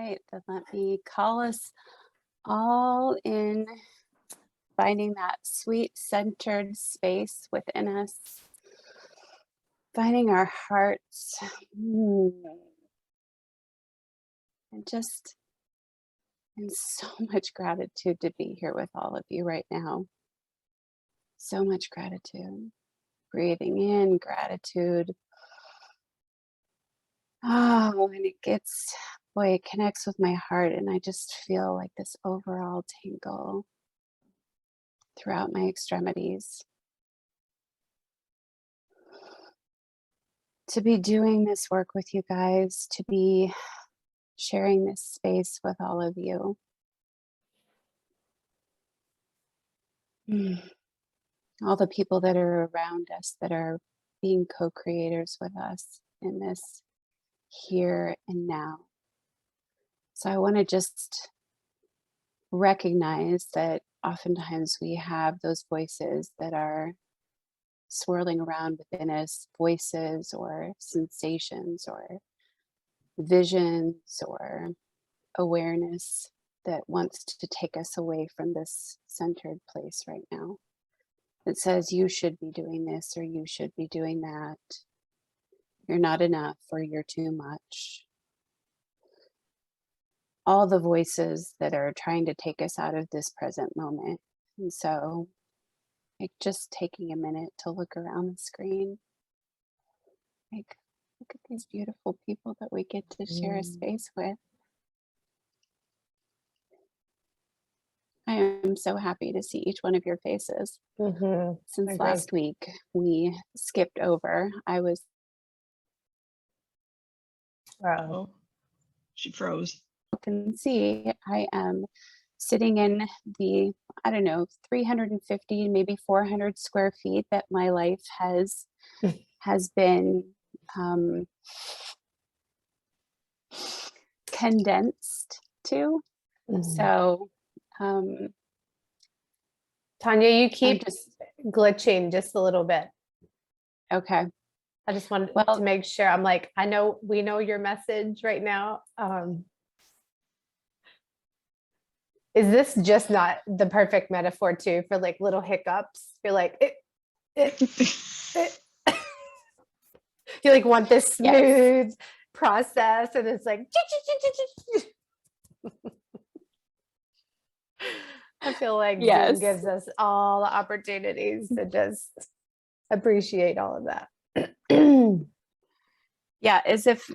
right, then let me call us all in, finding that sweet centered space within us, finding our hearts, and just in so much gratitude to be here with all of you right now. So much gratitude. Breathing in gratitude. Oh, and it connects with my heart, and I just feel like this overall tingle throughout my extremities. To be doing this work with you guys, to be sharing this space with all of you. All the people that are around us that are being co-creators with us in this here and now. So I want to just recognize that oftentimes we have those voices that are swirling around within us, voices or sensations or visions or awareness that wants to take us away from this centered place right now. It says you should be doing this or you should be doing that. You're not enough or you're too much. All the voices that are trying to take us out of this present moment. And so like just taking a minute to look around the screen. Like, look at these beautiful people that we get to share a space with. I am so happy to see each one of your faces. Since last week, we skipped over. Oh, she froze. You can see I am sitting in the, 350, maybe 400 square feet that my life has been condensed to. So, Tanya, you keep glitching just a little bit. Okay. I just wanted to make sure. I'm like, we know your message right now. Is this just not the perfect metaphor too for like little hiccups? You're like, you like want this smooth process, and it's like, I feel like Zoom gives us all the opportunities to just appreciate all of that. Yeah, as if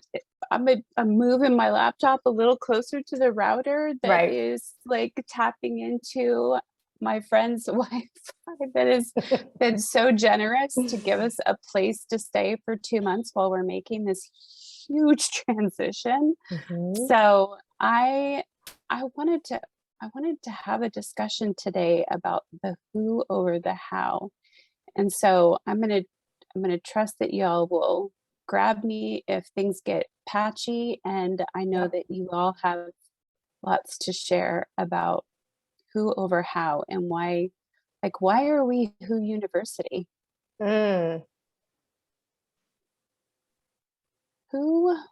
I'm moving my laptop a little closer to the router that is like tapping into my friend's Wi-Fi that has been so generous to give us a place to stay for 2 months while we're making this huge transition. So I wanted to have a discussion today about the who over the how. And so I'm gonna trust that y'all will grab me if things get patchy, and I know that you all have lots to share about who over how and why are we Who University? Who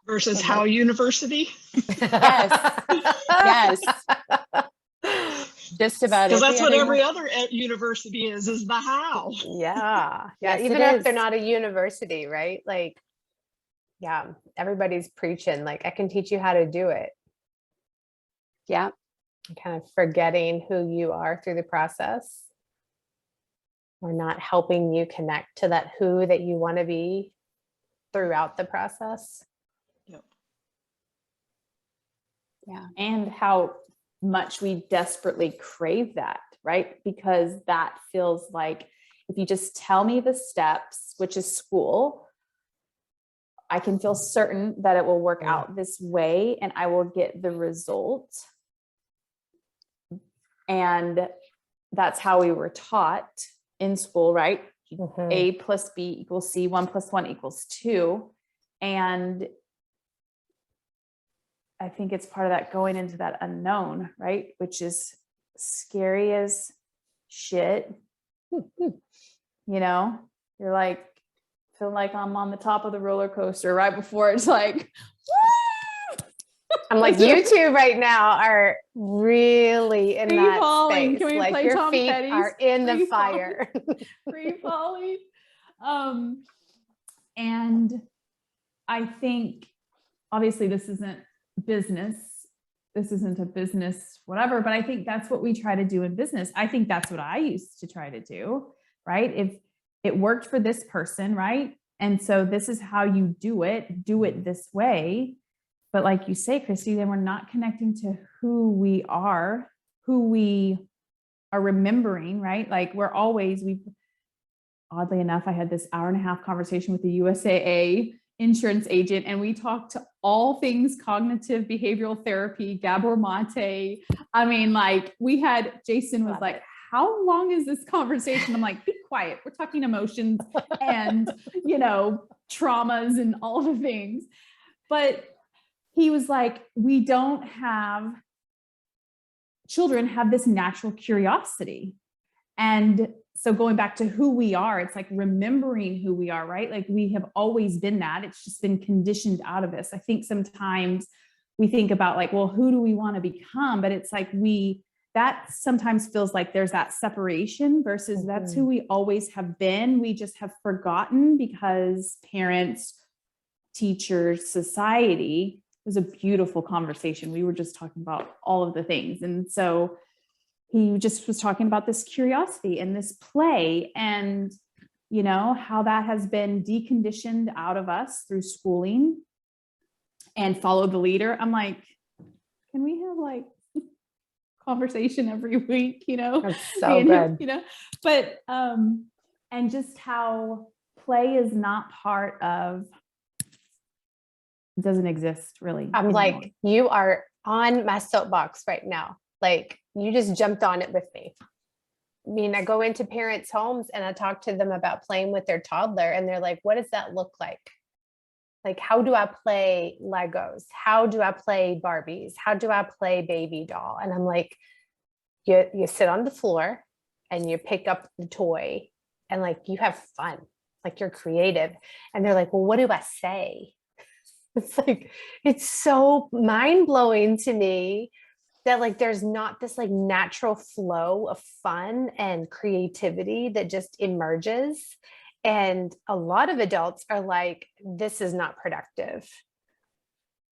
versus how university? Yes. Just about because that's what every other university is the how. Yes, even if they're not a university, right? Like, everybody's preaching like, I can teach you how to do it. Kind of forgetting who you are through the process, or not helping you connect to that who that you want to be throughout the process. And how much we desperately crave that, right? Because that feels like, if you just tell me the steps, which is school, I can feel certain that it will work out this way and I will get the result. And that's how we were taught in school, right? A plus B equals C, 1 + 1 = 2. And I think it's part of that going into that unknown, right? Which is scary as shit. You're like, feel like I'm on the top of the roller coaster right before it's like, I'm like, you two right now are really in Free that falling. space. Can we Like play your Tom feet Petty's are in the Free fire. Free falling. And I think obviously this isn't business. This isn't a business, whatever, but I think that's what we try to do in business. I think that's what I used to try to do, right? If it worked for this person, right? And so this is how you do it this way. But like you say, Kristie, then we're not connecting to who we are remembering, right? Like oddly enough, I had this 1.5-hour conversation with the USAA insurance agent, and we talked to all things cognitive behavioral therapy, Gabor Mate. I mean, like Jason was like, how long is this conversation? I'm like, be quiet. We're talking emotions and, traumas and all the things. But he was like, children have this natural curiosity. And so going back to who we are, it's like remembering who we are, right? Like we have always been that. It's just been conditioned out of us. I think sometimes we think about like, well, who do we want to become? But it's like that sometimes feels like there's that separation versus that's who we always have been. We just have forgotten because parents, teachers, society. It was a beautiful conversation. We were just talking about all of the things. And so he just was talking about this curiosity and this play and, how that has been deconditioned out of us through schooling and follow the leader. I'm like, can we have like conversation every week, That's so good. But, and just how play is not part of, doesn't exist really. I'm like, you are on my soapbox right now. Like you just jumped on it with me. I mean, I go into parents' homes and I talk to them about playing with their toddler and they're like, what does that look like? Like, how do I play Legos? How do I play Barbies? How do I play baby doll? And I'm like, you sit on the floor and you pick up the toy and like, you have fun, like you're creative. And they're like, well, what do I say? It's like, it's so mind blowing to me that like there's not this like natural flow of fun and creativity that just emerges. And a lot of adults are like, this is not productive.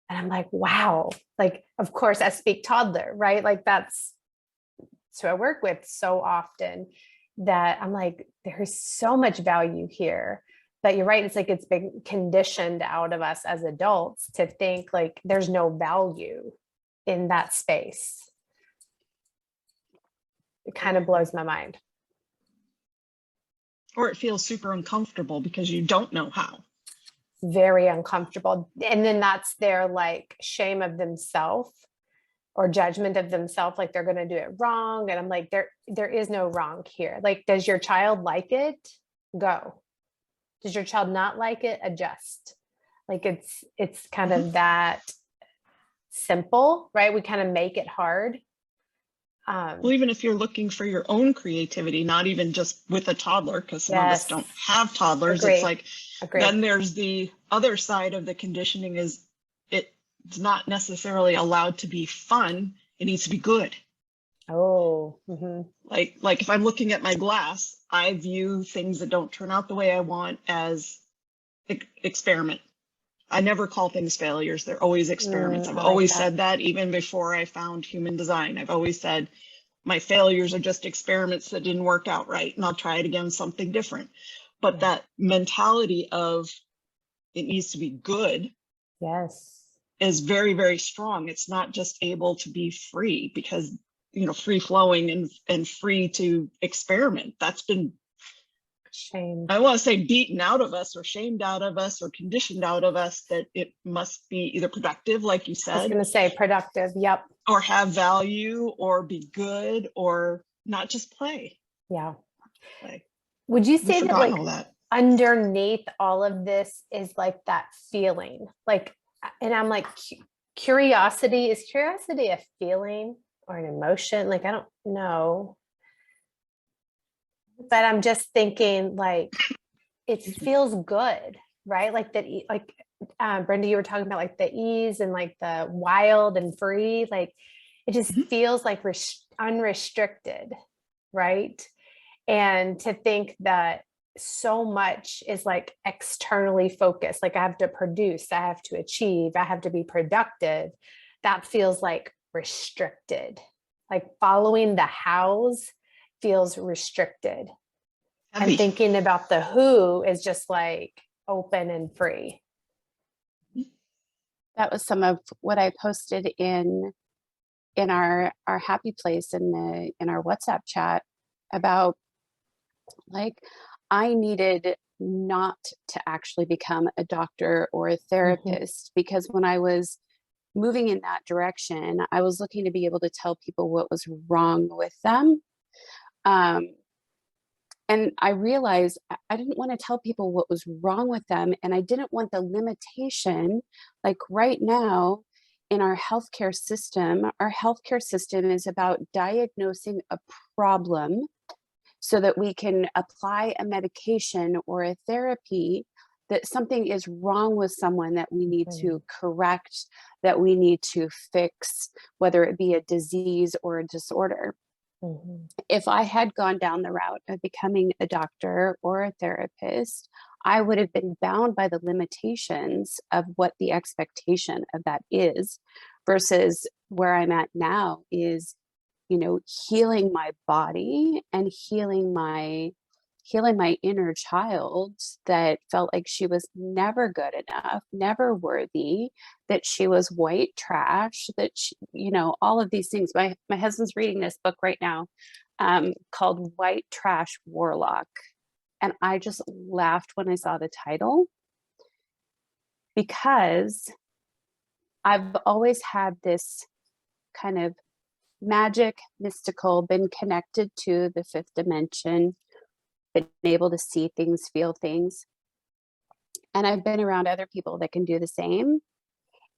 And I'm like, wow. Like, of course, I speak toddler, right? Like that's who I work with so often that I'm like, there's so much value here. But you're right. It's like it's been conditioned out of us as adults to think like there's no value in that space. It kind of blows my mind. Or it feels super uncomfortable because you don't know how. Very uncomfortable. And then that's their like shame of themselves or judgment of themselves, like they're going to do it wrong. And I'm like, there is no wrong here. Like, does your child like it? Go. Does your child not like it? Adjust. Like it's kind of that simple, right? We kind of make it hard. Well, even if you're looking for your own creativity, not even just with a toddler, because some of us don't have toddlers. Agree. It's like, then there's the other side of the conditioning is it's not necessarily allowed to be fun. It needs to be good. Oh, like if I'm looking at my glass, I view things that don't turn out the way I want as experiment. I never call things failures. They're always experiments. I've always said that even before I found human design. I've always said my failures are just experiments that didn't work out right, and I'll try it again, something different. But that mentality of it needs to be good, is very, very strong. It's not just able to be free because, free flowing and free to experiment. That's been shamed. I want to say beaten out of us or shamed out of us or conditioned out of us that it must be either productive, like you said. I was going to say productive. Yep. Or have value or be good or not just play. Yeah. Like, would you say that like all that underneath all of this is like that feeling like, and I'm like, curiosity, is curiosity a feeling or an emotion? Like, I don't know. But I'm just thinking like, it feels good, right? Like that, like Brenda, you were talking about like the ease and like the wild and free, like it just feels like unrestricted, right? And to think that so much is like externally focused, like I have to produce, I have to achieve, I have to be productive. That feels like restricted. Like following the hows feels restricted. Heavy. And thinking about the who is just like open and free. That was some of what I posted in our happy place in our WhatsApp chat about, like, I needed not to actually become a doctor or a therapist, because when I was moving in that direction, I was looking to be able to tell people what was wrong with them. And I realized I didn't want to tell people what was wrong with them. And I didn't want the limitation, like right now in our healthcare system is about diagnosing a problem so that we can apply a medication or a therapy that something is wrong with someone that we need to correct, that we need to fix, whether it be a disease or a disorder. If I had gone down the route of becoming a doctor or a therapist, I would have been bound by the limitations of what the expectation of that is, versus where I'm at now is, healing my body and healing my inner child that felt like she was never good enough, never worthy, that she was white trash, that she, all of these things. My husband's reading this book right now called White Trash Warlock. And I just laughed when I saw the title, because I've always had this kind of magic, mystical, been connected to the fifth dimension, been able to see things, feel things. And I've been around other people that can do the same.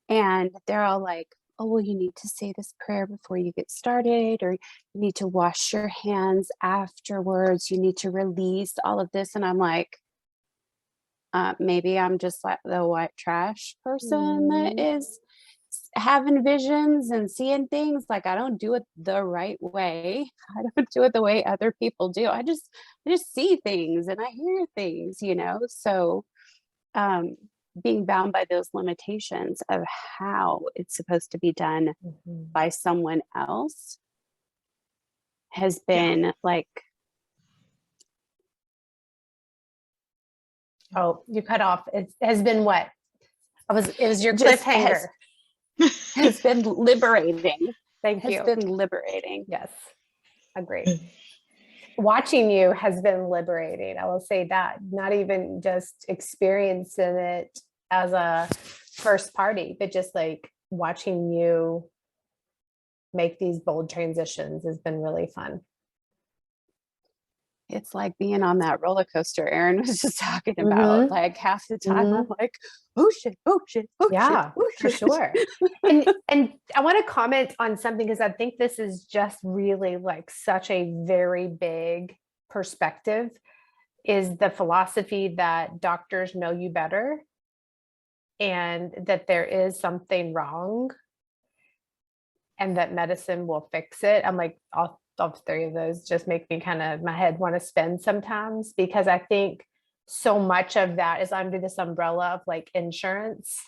And they're all like, oh, well, you need to say this prayer before you get started, or you need to wash your hands afterwards. You need to release all of this. And I'm like, maybe I'm just like the white trash person that is having visions and seeing things. Like, I don't do it the right way. I don't do it the way other people do. I just see things and I hear things, so being bound by those limitations of how it's supposed to be done by someone else has been like, oh, you cut off. It has been what? It was your cliffhanger. Has been liberating. Thank you. Has been liberating. Yes, agree. Watching you has been liberating. I will say that. Not even just experiencing it as a first party, but just like watching you make these bold transitions has been really fun. It's like being on that roller coaster Erin was just talking about. Like half the time I'm like, oh shit, oh shit, oh yeah, shit, oh for shit. sure. and I want to comment on something, because I think this is just really like such a very big perspective, is the philosophy that doctors know you better and that there is something wrong and that medicine will fix it. I'm like, all three of those just make me kind of, my head want to spin sometimes, because I think so much of that is under this umbrella of like insurance,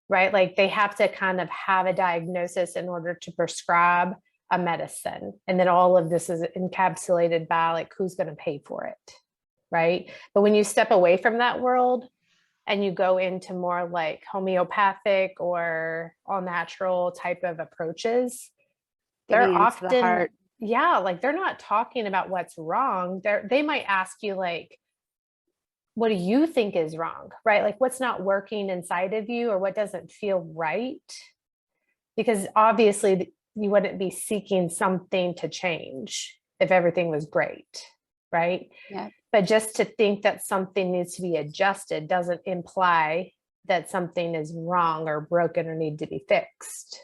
right? Like they have to kind of have a diagnosis in order to prescribe a medicine. And then all of this is encapsulated by like, who's going to pay for it, right? But when you step away from that world and you go into more like homeopathic or all natural type of approaches, they're often, like they're not talking about what's wrong. They might ask you like, what do you think is wrong, right? Like what's not working inside of you, or what doesn't feel right? Because obviously you wouldn't be seeking something to change if everything was great, right? Yeah. But just to think that something needs to be adjusted doesn't imply that something is wrong or broken or need to be fixed,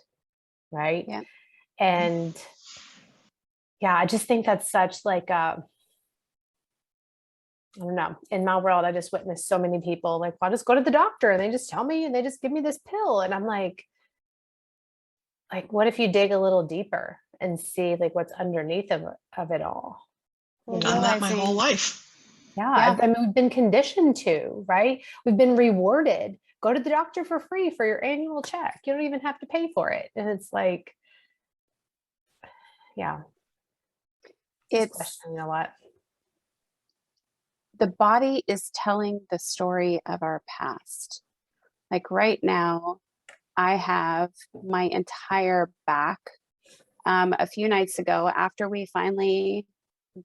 right? Yeah. And yeah, I just think that's such like a, I don't know. In my world, I just witnessed so many people like, well, I'll just go to the doctor and they just tell me and they just give me this pill. And I'm like, what if you dig a little deeper and see like what's underneath of it all? I've done that my whole life. Yeah. I mean, we've been conditioned to, right? We've been rewarded. Go to the doctor for free for your annual check. You don't even have to pay for it. And it's like, yeah. It's questioning a lot. The body is telling the story of our past. Like right now, I have my entire back. A few nights ago, after we finally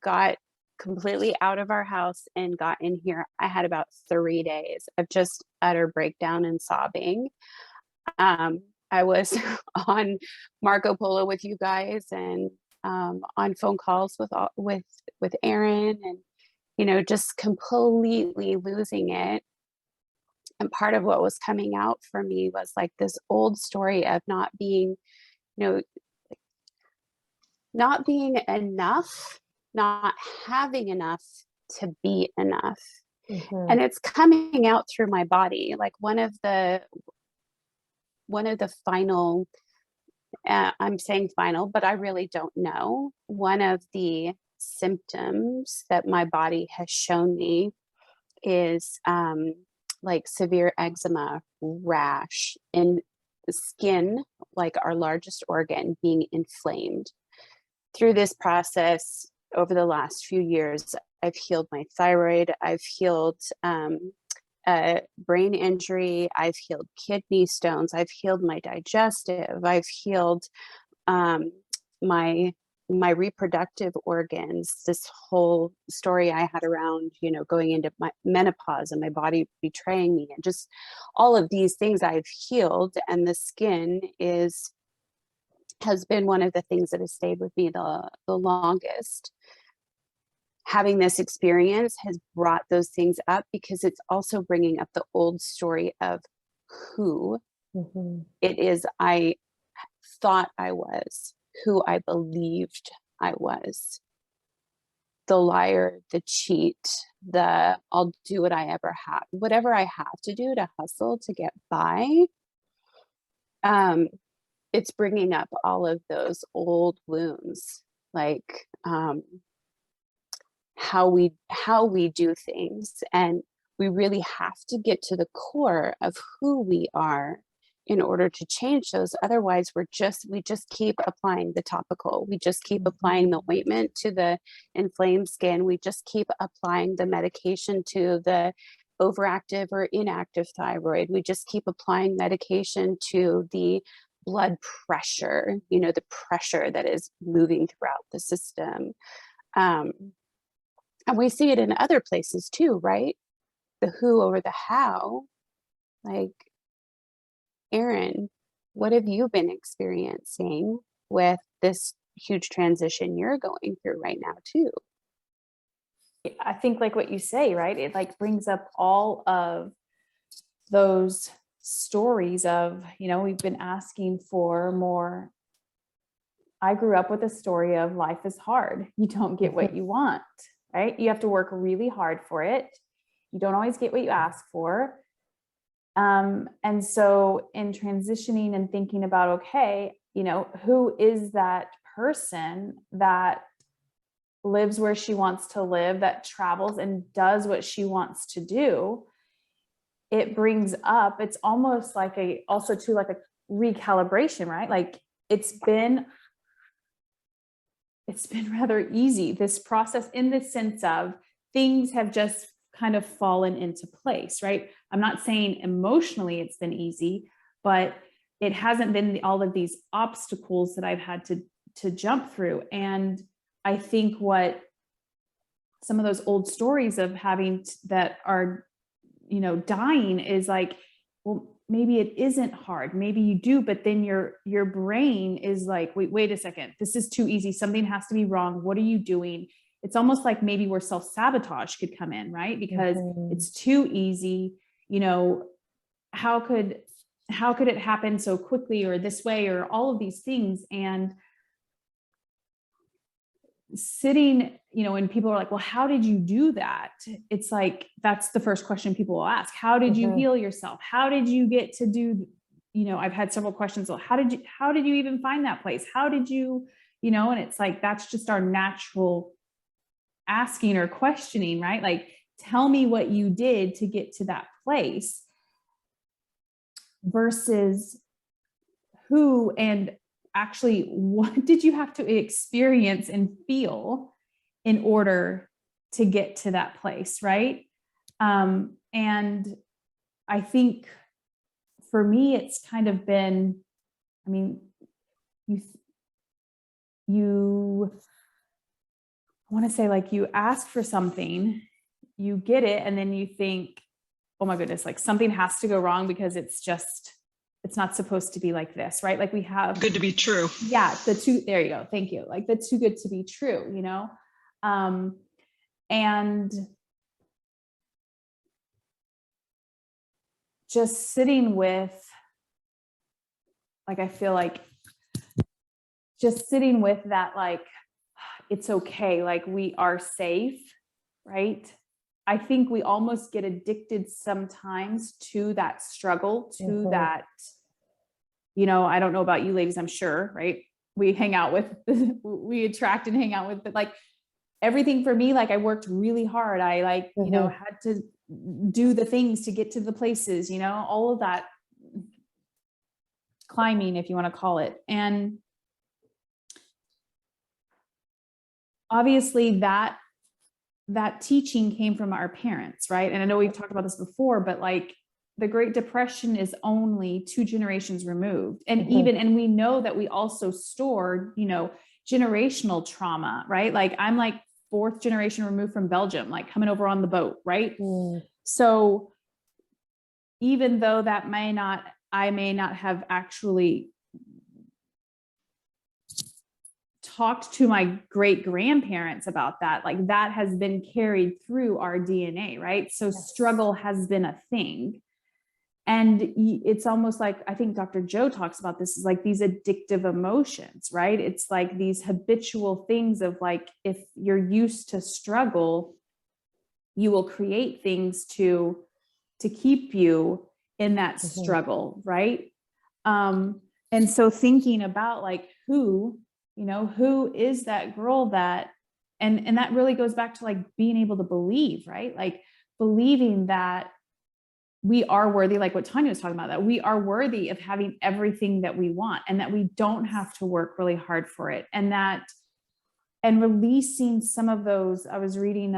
got completely out of our house and got in here, I had about 3 days of just utter breakdown and sobbing. I was on Marco Polo with you guys and on phone calls with Erin, and just completely losing it. And part of what was coming out for me was like this old story of not being enough, not having enough to be enough. Mm-hmm. And it's coming out through my body. Like one of the final, I'm saying final, but I really don't know. One of the symptoms that my body has shown me is like severe eczema, rash in the skin, like our largest organ, being inflamed. Through this process over the last few years, I've healed my thyroid, I've healed brain injury, I've healed kidney stones, I've healed my digestive, I've healed my reproductive organs. This whole story I had around, going into my menopause and my body betraying me, and just all of these things I've healed. And the skin has been one of the things that has stayed with me the longest. Having this experience has brought those things up, because it's also bringing up the old story of who it is I thought I was, who I believed I was. The liar, the cheat, I'll do whatever I have to do to hustle to get by. It's bringing up all of those old wounds, like how we do things. And we really have to get to the core of who we are in order to change those. Otherwise, we just keep applying the topical. We just keep applying the ointment to the inflamed skin. We just keep applying the medication to the overactive or inactive thyroid. We just keep applying medication to the blood pressure, the pressure that is moving throughout the system. And we see it in other places too, right? The who over the how. Like, Erin, what have you been experiencing with this huge transition you're going through right now too? I think like what you say, right? It like brings up all of those stories of, we've been asking for more. I grew up with a story of life is hard. You don't get what you want, right? You have to work really hard for it. You don't always get what you ask for. And so in transitioning and thinking about, okay, who is that person that lives where she wants to live, that travels and does what she wants to do? It brings up, it's almost like a recalibration, right? Like it's been rather easy, this process, in the sense of things have just kind of fallen into place, right? I'm not saying emotionally it's been easy, but it hasn't been all of these obstacles that I've had to jump through. And I think what some of those old stories of having that are, dying is like, well, maybe it isn't hard. Maybe you do, but then your brain is like, wait a second, this is too easy. Something has to be wrong. What are you doing? It's almost like maybe where self-sabotage could come in, right? Because it's too easy. How could it happen so quickly, or this way, or all of these things? And sitting, when people are like, well, how did you do that? It's like, that's the first question people will ask. How did you heal yourself? How did you get to do, I've had several questions. Well, how did you even find that place? How did you, and it's like, that's just our natural asking or questioning, right? Like, tell me what you did to get to that place versus who and actually what did you have to experience and feel in order to get to that place, right? And I think for me, it's kind of been, you I want to say, like, you ask for something, you get it, and then you think, oh my goodness, like something has to go wrong because it's not supposed to be like this, right? Like we have good to be true. Yeah. There you go. Thank you. Like the too good to be true, and just sitting with, like, I feel like just sitting with that, like, it's okay. Like we are safe, right? I think we almost get addicted sometimes to that struggle, to that, I don't know about you ladies, I'm sure, right? We hang out with, we attract and hang out with, but like everything for me, like I worked really hard. I like, had to do the things to get to the places, all of that climbing, if you want to call it. And obviously that teaching came from our parents, right? And I know we've talked about this before, but like the Great Depression is only 2 generations removed. And and we know that we also store, generational trauma, right? Like I'm like 4th generation removed from Belgium, like coming over on the boat, right? So even though I may not have actually talked to my great grandparents about that, like that has been carried through our DNA, right? So struggle has been a thing. And it's almost like, I think Dr. Joe talks about this, is like these addictive emotions, right? It's like these habitual things of like, if you're used to struggle, you will create things to keep you in that struggle, right? And so thinking about like who is that girl that, and that really goes back to like being able to believe, right? Like believing that we are worthy, like what Tanya was talking about, that we are worthy of having everything that we want and that we don't have to work really hard for it. And releasing some of those, I was reading,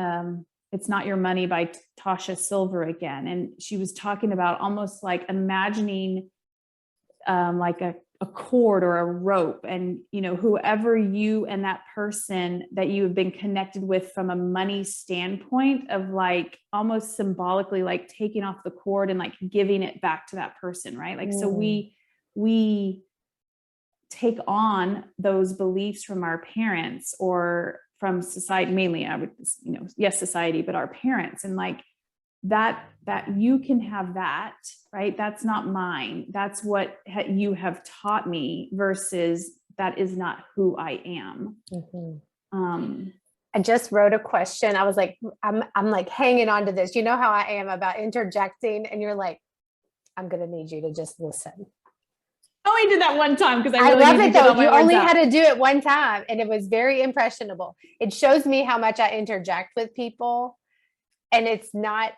It's Not Your Money by Tosha Silver again. And she was talking about almost like imagining like a cord or a rope, and whoever you and that person that you have been connected with from a money standpoint, of like almost symbolically like taking off the cord and like giving it back to that person, right? Like so we take on those beliefs from our parents or from society, mainly I would, yes, society, but our parents, and like that you can have that, right? That's not mine. That's what you have taught me, versus that is not who I am. I just wrote a question. I was like, I'm like hanging on to this. You know how I am about interjecting, and you're like, I'm going to need you to just listen. I only did that one time because I really love it though. You only had to do it one time, and it was very impressionable. It shows me how much I interject with people, and it's not,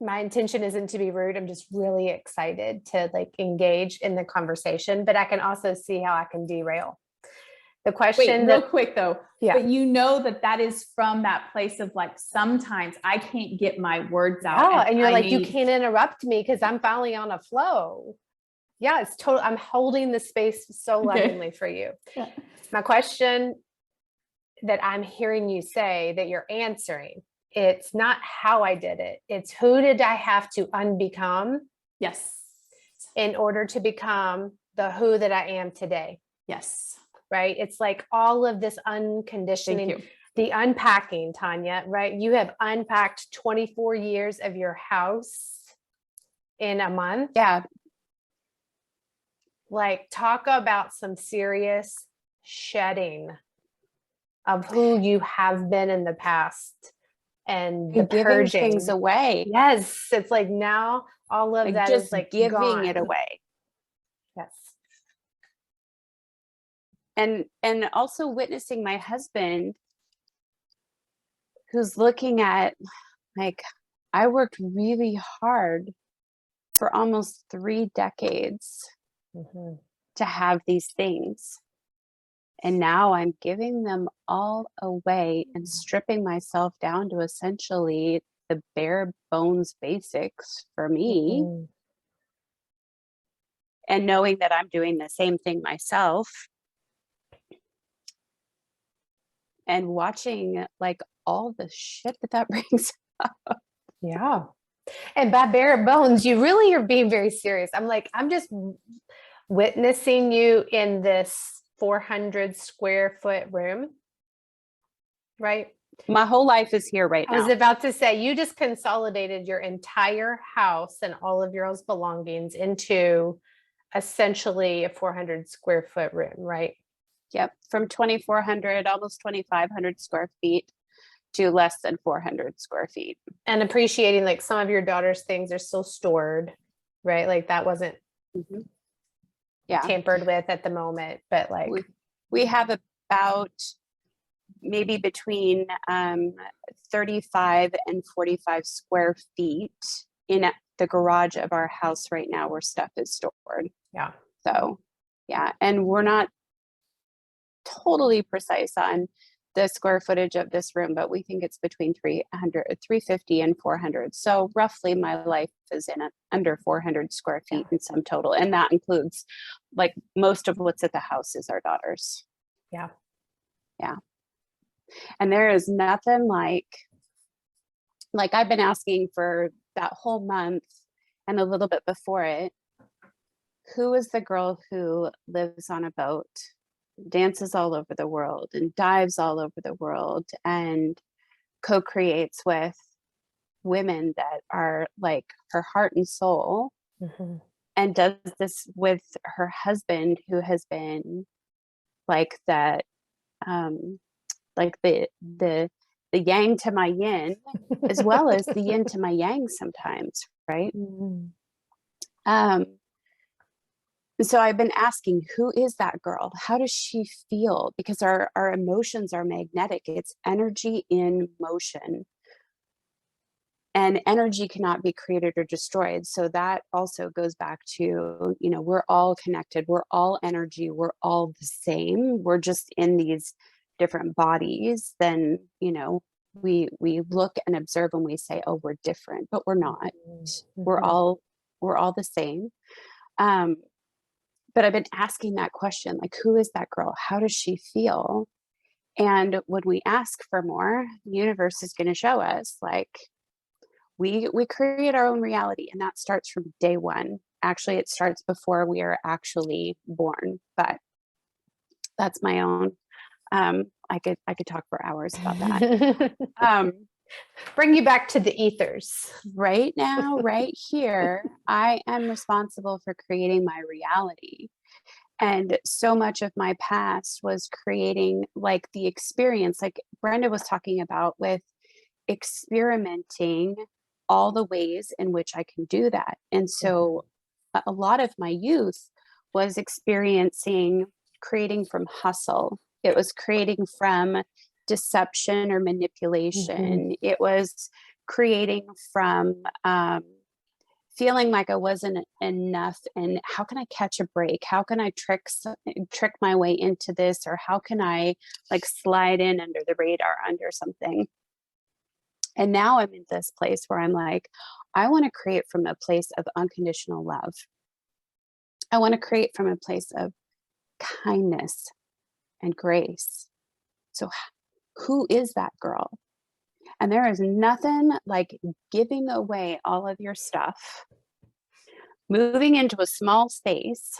my intention isn't to be rude. I'm just really excited to like engage in the conversation, but I can also see how I can derail. The question real quick though, yeah. But that is from that place of like, sometimes I can't get my words out. Oh, and you're like, you can't interrupt me because I'm finally on a flow. Yeah, it's total. I'm holding the space so lovingly for you. Yeah. My question that I'm hearing you say that you're answering, it's not how I did it. It's who did I have to unbecome? Yes. In order to become the who that I am today. Yes. Right. It's like all of this unconditioning, the unpacking, Tanya, right? You have unpacked 24 years of your house in a month. Yeah. Like, talk about some serious shedding of who you have been in the past and the giving purging things away. Yes. It's like now all of that just is like giving gone. it away. Yes. And also witnessing my husband who's looking at, like, I worked really hard for almost 3 decades to have these things. And now I'm giving them all away and stripping myself down to essentially the bare bones basics for me. And knowing that I'm doing the same thing myself. And watching like all the shit that brings up. Yeah. And by bare bones, you really are being very serious. I'm like, I'm just witnessing you in this 400 square foot room, right? My whole life is here right now. I was about to say, you just consolidated your entire house and all of your belongings into essentially a 400 square foot room, right? Yep. From 2,400, almost 2,500 square feet to less than 400 square feet. And appreciating like some of your daughter's things are still stored, right? Like that wasn't tampered with at the moment, but like we have about maybe between 35 and 45 square feet in the garage of our house right now where stuff is stored. Yeah. So yeah. And we're not totally precise on the square footage of this room, but we think it's between 350 and 400. So roughly my life is in under 400 square feet in sum total. And that includes like most of what's at the house is our daughter's. Yeah. Yeah. And there is nothing like I've been asking for that whole month and a little bit before it, who is the girl who lives on a boat, dances all over the world and dives all over the world and co-creates with women that are like her heart and soul, and does this with her husband who has been like that, like the yang to my yin as well as the yin to my yang sometimes, right? So I've been asking, who is that girl? How does she feel? Because our emotions are magnetic. It's energy in motion. And energy cannot be created or destroyed. So that also goes back to, we're all connected. We're all energy. We're all the same. We're just in these different bodies. Then, we look and observe and we say, oh, we're different, but we're not. We're all the same. But I've been asking that question, like, who is that girl? How does she feel? And when we ask for more, the universe is going to show us, like, we create our own reality. And that starts from day one. Actually, it starts before we are actually born, but that's my own. I could talk for hours about that. Bring you back to the ethers. Right now, right here, I am responsible for creating my reality. And so much of my past was creating like the experience, like Brenda was talking about, with experimenting all the ways in which I can do that. And so a lot of my youth was experiencing creating from hustle. It was creating from deception or manipulation. It was creating from feeling like I wasn't enough, and how can I catch a break? How can I trick my way into this? Or how can I like slide in under the radar under something? And now I'm in this place where I'm like, I want to create from a place of unconditional love. I want to create from a place of kindness and grace. So who is that girl? And there is nothing like giving away all of your stuff, moving into a small space,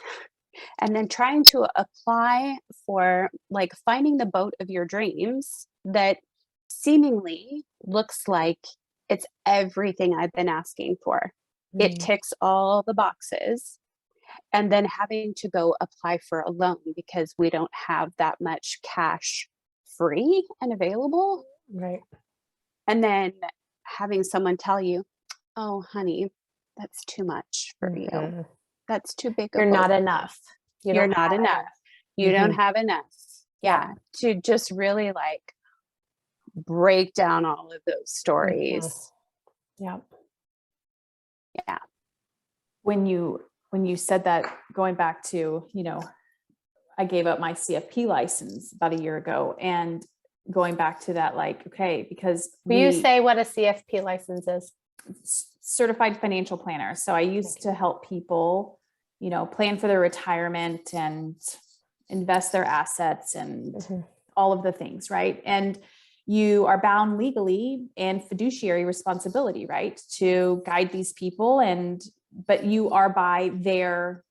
and then trying to apply for like finding the boat of your dreams that seemingly looks like it's everything I've been asking for. It ticks all the boxes. And then having to go apply for a loan because we don't have that much cash free and available. Right. And then having someone tell you, oh, honey, that's too much for you. That's too big. You're not enough. You're not enough. You don't have enough. Yeah. To just really like break down all of those stories. Yeah. Yeah. When you said that, going back to, you know, I gave up my CFP license about a year ago, and going back to that, like, okay, because will you say what a CFP license is? Certified financial planner. So I used to help people, you know, plan for their retirement and invest their assets and all of the things, right? And you are bound legally and fiduciary responsibility, right, to guide these people, but you are by their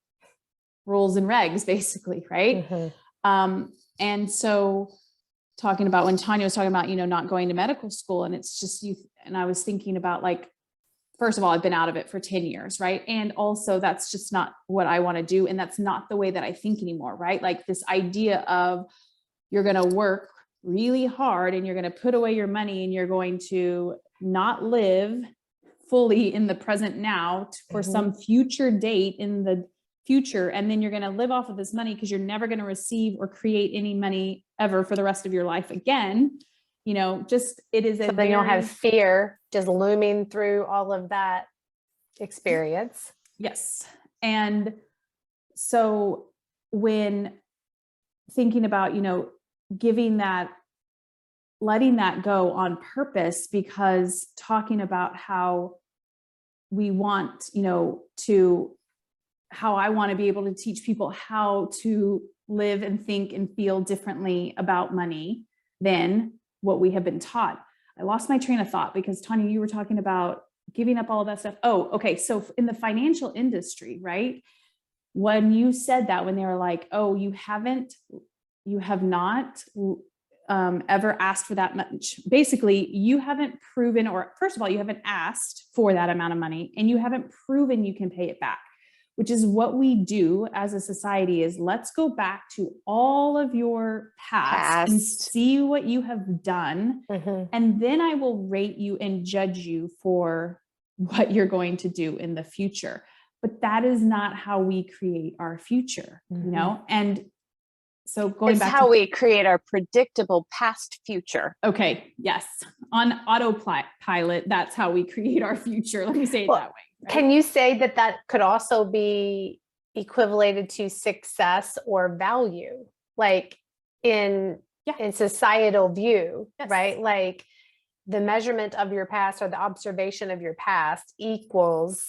rules and regs, basically, right? And so talking about when Tanya was talking about, you know, not going to medical school, and it's just you, and I was thinking about, like, first of all, I've been out of it for 10 years, right? And also that's just not what I want to do. And that's not the way that I think anymore, right? Like this idea of you're going to work really hard and you're going to put away your money and you're going to not live fully in the present now for some future date in the future. And then you're going to live off of this money because you're never going to receive or create any money ever for the rest of your life again. You know, just, it is so then you'll have fear just looming through all of that experience. Yes. And so when thinking about, you know, letting that go on purpose, because talking about how we want, you know, how I want to be able to teach people how to live and think and feel differently about money than what we have been taught. I lost my train of thought because Tanya, you were talking about giving up all of that stuff. Oh, okay. So in the financial industry, right? When you said that, when they were like, oh, you have not ever asked for that much. Basically, you haven't proven, or first of all, you haven't asked for that amount of money, and you haven't proven you can pay it back, which is what we do as a society. Is let's go back to all of your past and see what you have done. And then I will rate you and judge you for what you're going to do in the future. But that is not how we create our future, you know? And so going back to how we create our predictable past future. Okay. Yes. On autopilot, that's how we create our future. Let me say it that way. Right? Can you say that could also be equivalated to success or value, like in societal view, right? Like the measurement of your past or the observation of your past equals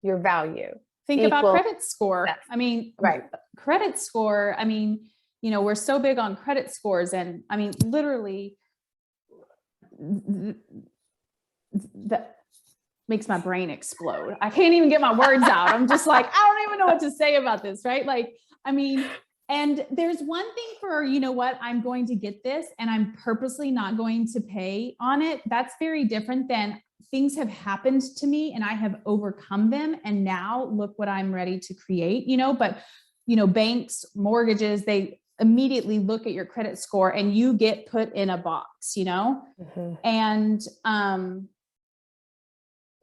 your value. Think about credit score. I mean, credit score. I mean, you know, we're so big on credit scores, and I mean, literally that makes my brain explode. I can't even get my words out. I'm just like, I don't even know what to say about this. Right. Like, I mean, and there's one thing for, you know what, I'm going to get this and I'm purposely not going to pay on it. That's very different than things have happened to me and I have overcome them. And now look what I'm ready to create, you know, but, you know, banks, mortgages, they immediately look at your credit score and you get put in a box, you know, and,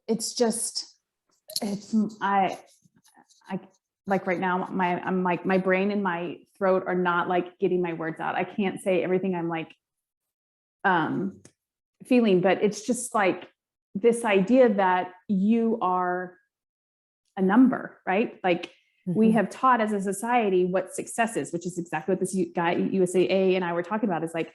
it's just, I like right now, I'm like, my brain and my throat are not like getting my words out. I can't say everything I'm like, feeling, but it's just like this idea that you are a number, right? Like we have taught as a society what success is, which is exactly what this guy, USAA and I were talking about, is like,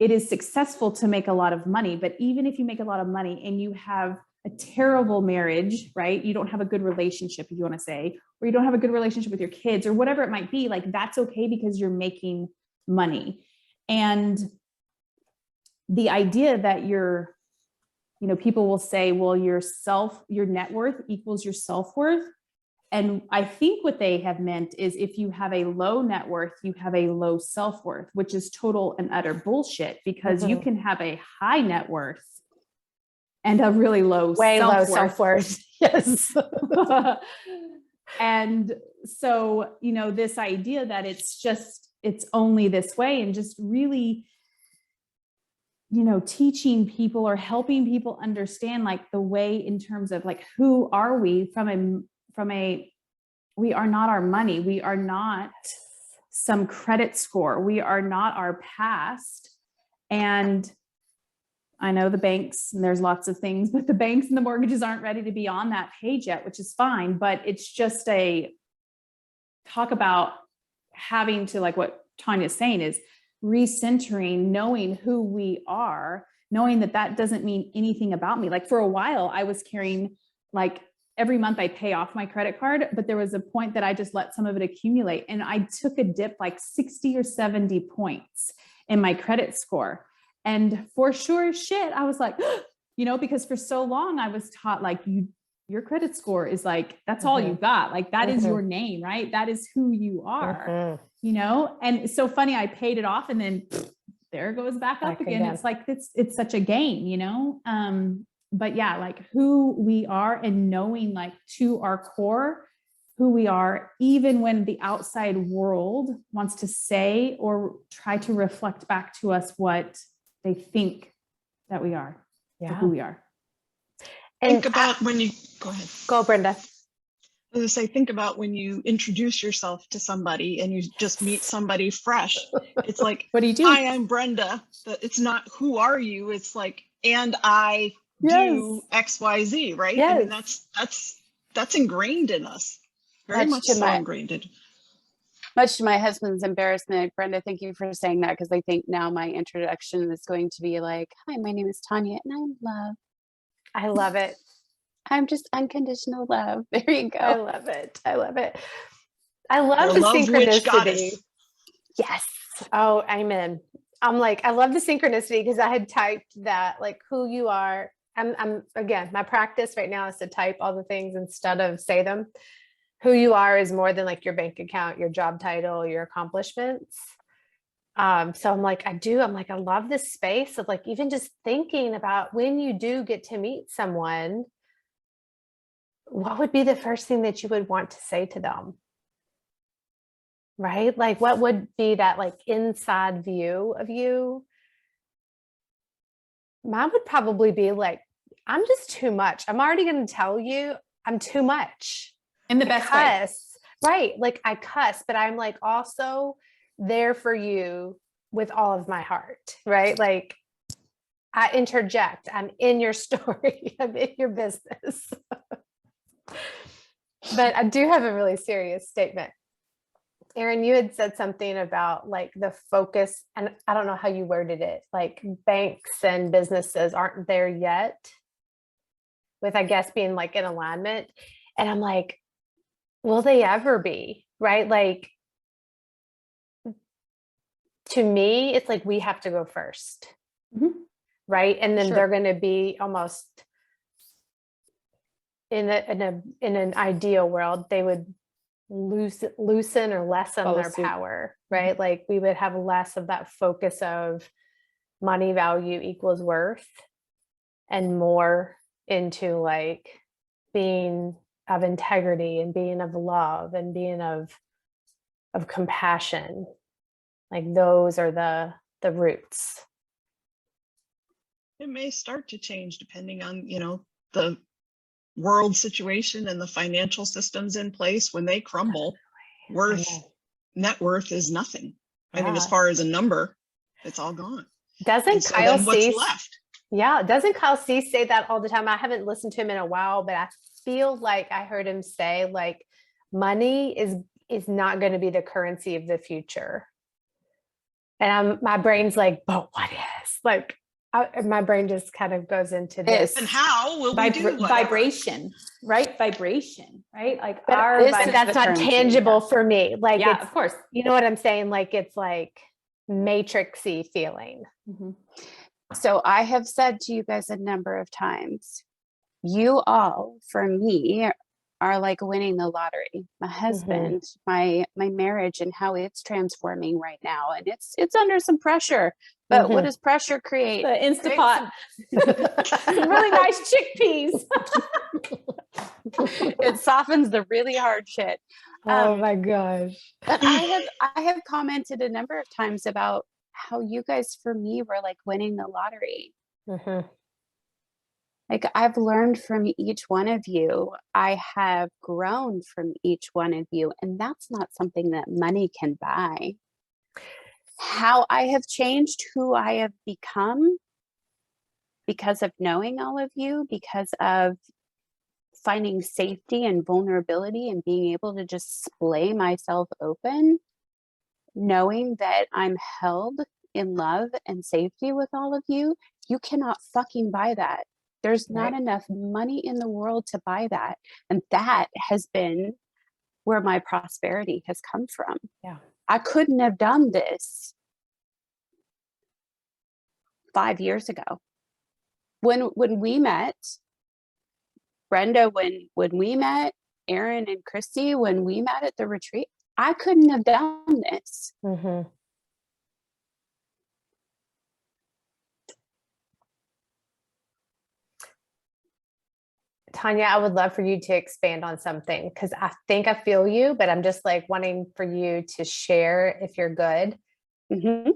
it is successful to make a lot of money, but even if you make a lot of money and you have a terrible marriage, right? You don't have a good relationship, if you want to say, or you don't have a good relationship with your kids or whatever it might be, like that's okay because you're making money. And the idea that you're, you know, people will say, well, your net worth equals your self-worth. And I think what they have meant is if you have a low net worth, you have a low self-worth, which is total and utter bullshit, because you can have a high net worth and a really low self-worth. Yes. And so, you know, this idea that it's only this way, and just really teaching people or helping people understand like the way in terms of like, who are we we are not our money. We are not some credit score. We are not our past. And I know the banks, and there's lots of things, but the banks and the mortgages aren't ready to be on that page yet, which is fine. But it's just talk about having to, like what Tanya's saying, is recentering, knowing who we are, knowing that doesn't mean anything about me. Like for a while I was carrying, like every month I pay off my credit card, but there was a point that I just let some of it accumulate. And I took a dip like 60 or 70 points in my credit score. And for sure shit, I was like, because for so long I was taught like your credit score is like, that's all you got. Like that is your name, right? That is who you are, and it's so funny. I paid it off and then there it goes back up again. It's like, it's such a gain, but yeah, like who we are and knowing like to our core, who we are, even when the outside world wants to say or try to reflect back to us what they think that we are, or who we are. And think about when you go ahead. Go, Brenda. I was gonna say, think about when you introduce yourself to somebody and you just meet somebody fresh. It's like, what do you do? Hi, I'm Brenda. It's not who are you? It's like, and I do XYZ, right? Yes. I mean, that's ingrained in us. Very much so ingrained. Much to my husband's embarrassment, Brenda, thank you for saying that, because I think now my introduction is going to be like, hi, my name is Tanya and I'm love. I love it. I'm just unconditional love. There you go. I love it. I love it. I love the synchronicity. Yes. Oh, amen. I'm like, I love the synchronicity because I had typed that, like who you are. I'm again, my practice right now is to type all the things instead of say them. Who you are is more than like your bank account, your job title, your accomplishments. So I'm like, I love this space of like, even just thinking about when you do get to meet someone, what would be the first thing that you would want to say to them? Right? Like, what would be that like inside view of you? Mine would probably be like, I'm just too much. I'm already going to tell you I'm too much. In the best way. Right. Like I cuss, but I'm like also there for you with all of my heart. Right. Like I interject. I'm in your story. I'm in your business. But I do have a really serious statement. Erin, you had said something about like the focus, and I don't know how you worded it, like banks and businesses aren't there yet with, I guess, being like in alignment. And I'm like, will they ever be? Right? Like, to me, it's like we have to go first. Right? And then they're going to be almost in an ideal world, they would loosen or lessen their power, right? Like we would have less of that focus of money value equals worth and more into like being of integrity and being of love and being of compassion. Like those are the roots. It may start to change depending on, the world situation and the financial systems in place. When they crumble, net worth is nothing. I mean, as far as a number, it's all gone. Doesn't Kyle Cease? Left? Yeah, doesn't Kyle Cease say that all the time? I haven't listened to him in a while, but I feel like I heard him say like money is not going to be the currency of the future. And my brain's like, but what is? Like my brain just kind of goes into this. And how will we do vibration, right? Vibration, right? Like that's not tangible for me. Like, yeah, of course. You know what I'm saying? Like, it's like matrixy feeling. So I have said to you guys a number of times, you all, for me, are like winning the lottery. My husband, my marriage, and how it's transforming right now, and it's under some pressure. But what does pressure create? The Instapot. Some really nice chickpeas. It softens the really hard shit. Oh my gosh. But I have commented a number of times about how you guys for me were like winning the lottery. Mm-hmm. Like I've learned from each one of you. I have grown from each one of you. And that's not something that money can buy. How I have changed, who I have become because of knowing all of you, because of finding safety and vulnerability and being able to just splay myself open, knowing that I'm held in love and safety with all of you. You cannot fucking buy that. There's not enough money in the world to buy that. And that has been where my prosperity has come from. Yeah. I couldn't have done this 5 years ago. When we met, Brenda, when we met, Erin and Kristie, when we met at the retreat, I couldn't have done this. Mm-hmm. Tanya, I would love for you to expand on something because I think I feel you, but I'm just like wanting for you to share if you're good. Mm-hmm.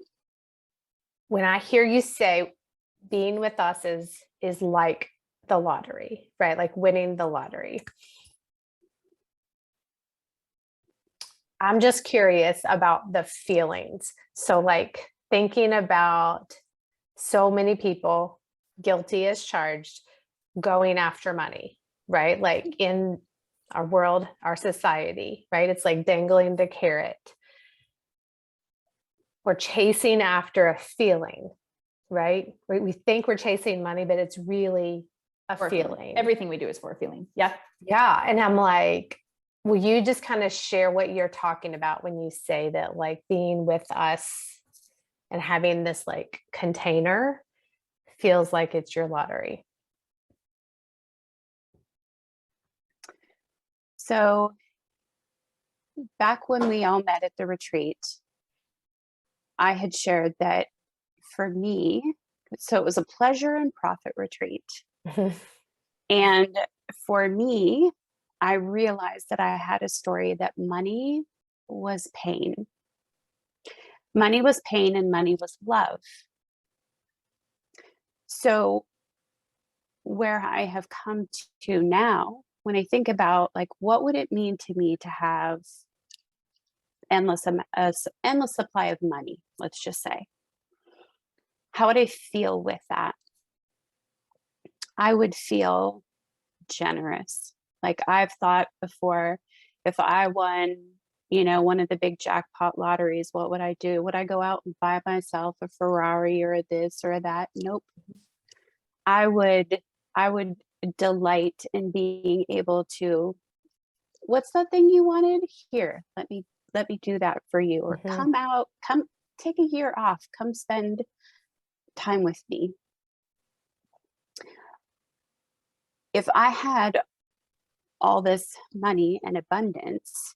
When I hear you say being with us is like the lottery, right? Like winning the lottery. I'm just curious about the feelings. So like thinking about so many people guilty as charged going after money, right? Like in our world, our society, right? It's like dangling the carrot. We're chasing after a feeling, right? We think we're chasing money, but it's really a feeling. Everything we do is for a feeling. Yeah. Yeah. And I'm like, will you just kind of share what you're talking about when you say that, like being with us and having this like container feels like it's your lottery? So back when we all met at the retreat, I had shared that for me, so it was a pleasure and profit retreat. And for me, I realized that I had a story that money was pain. Money was pain and money was love. So where I have come to now, when I think about like, what would it mean to me to have endless supply of money, let's just say, how would I feel with that? I would feel generous. Like I've thought before, if I won, one of the big jackpot lotteries, what would I do? Would I go out and buy myself a Ferrari or this or that? Nope. I would delight in being able to, what's that thing you wanted? Here, let me do that for you. Or come take a year off, come spend time with me. If I had all this money and abundance,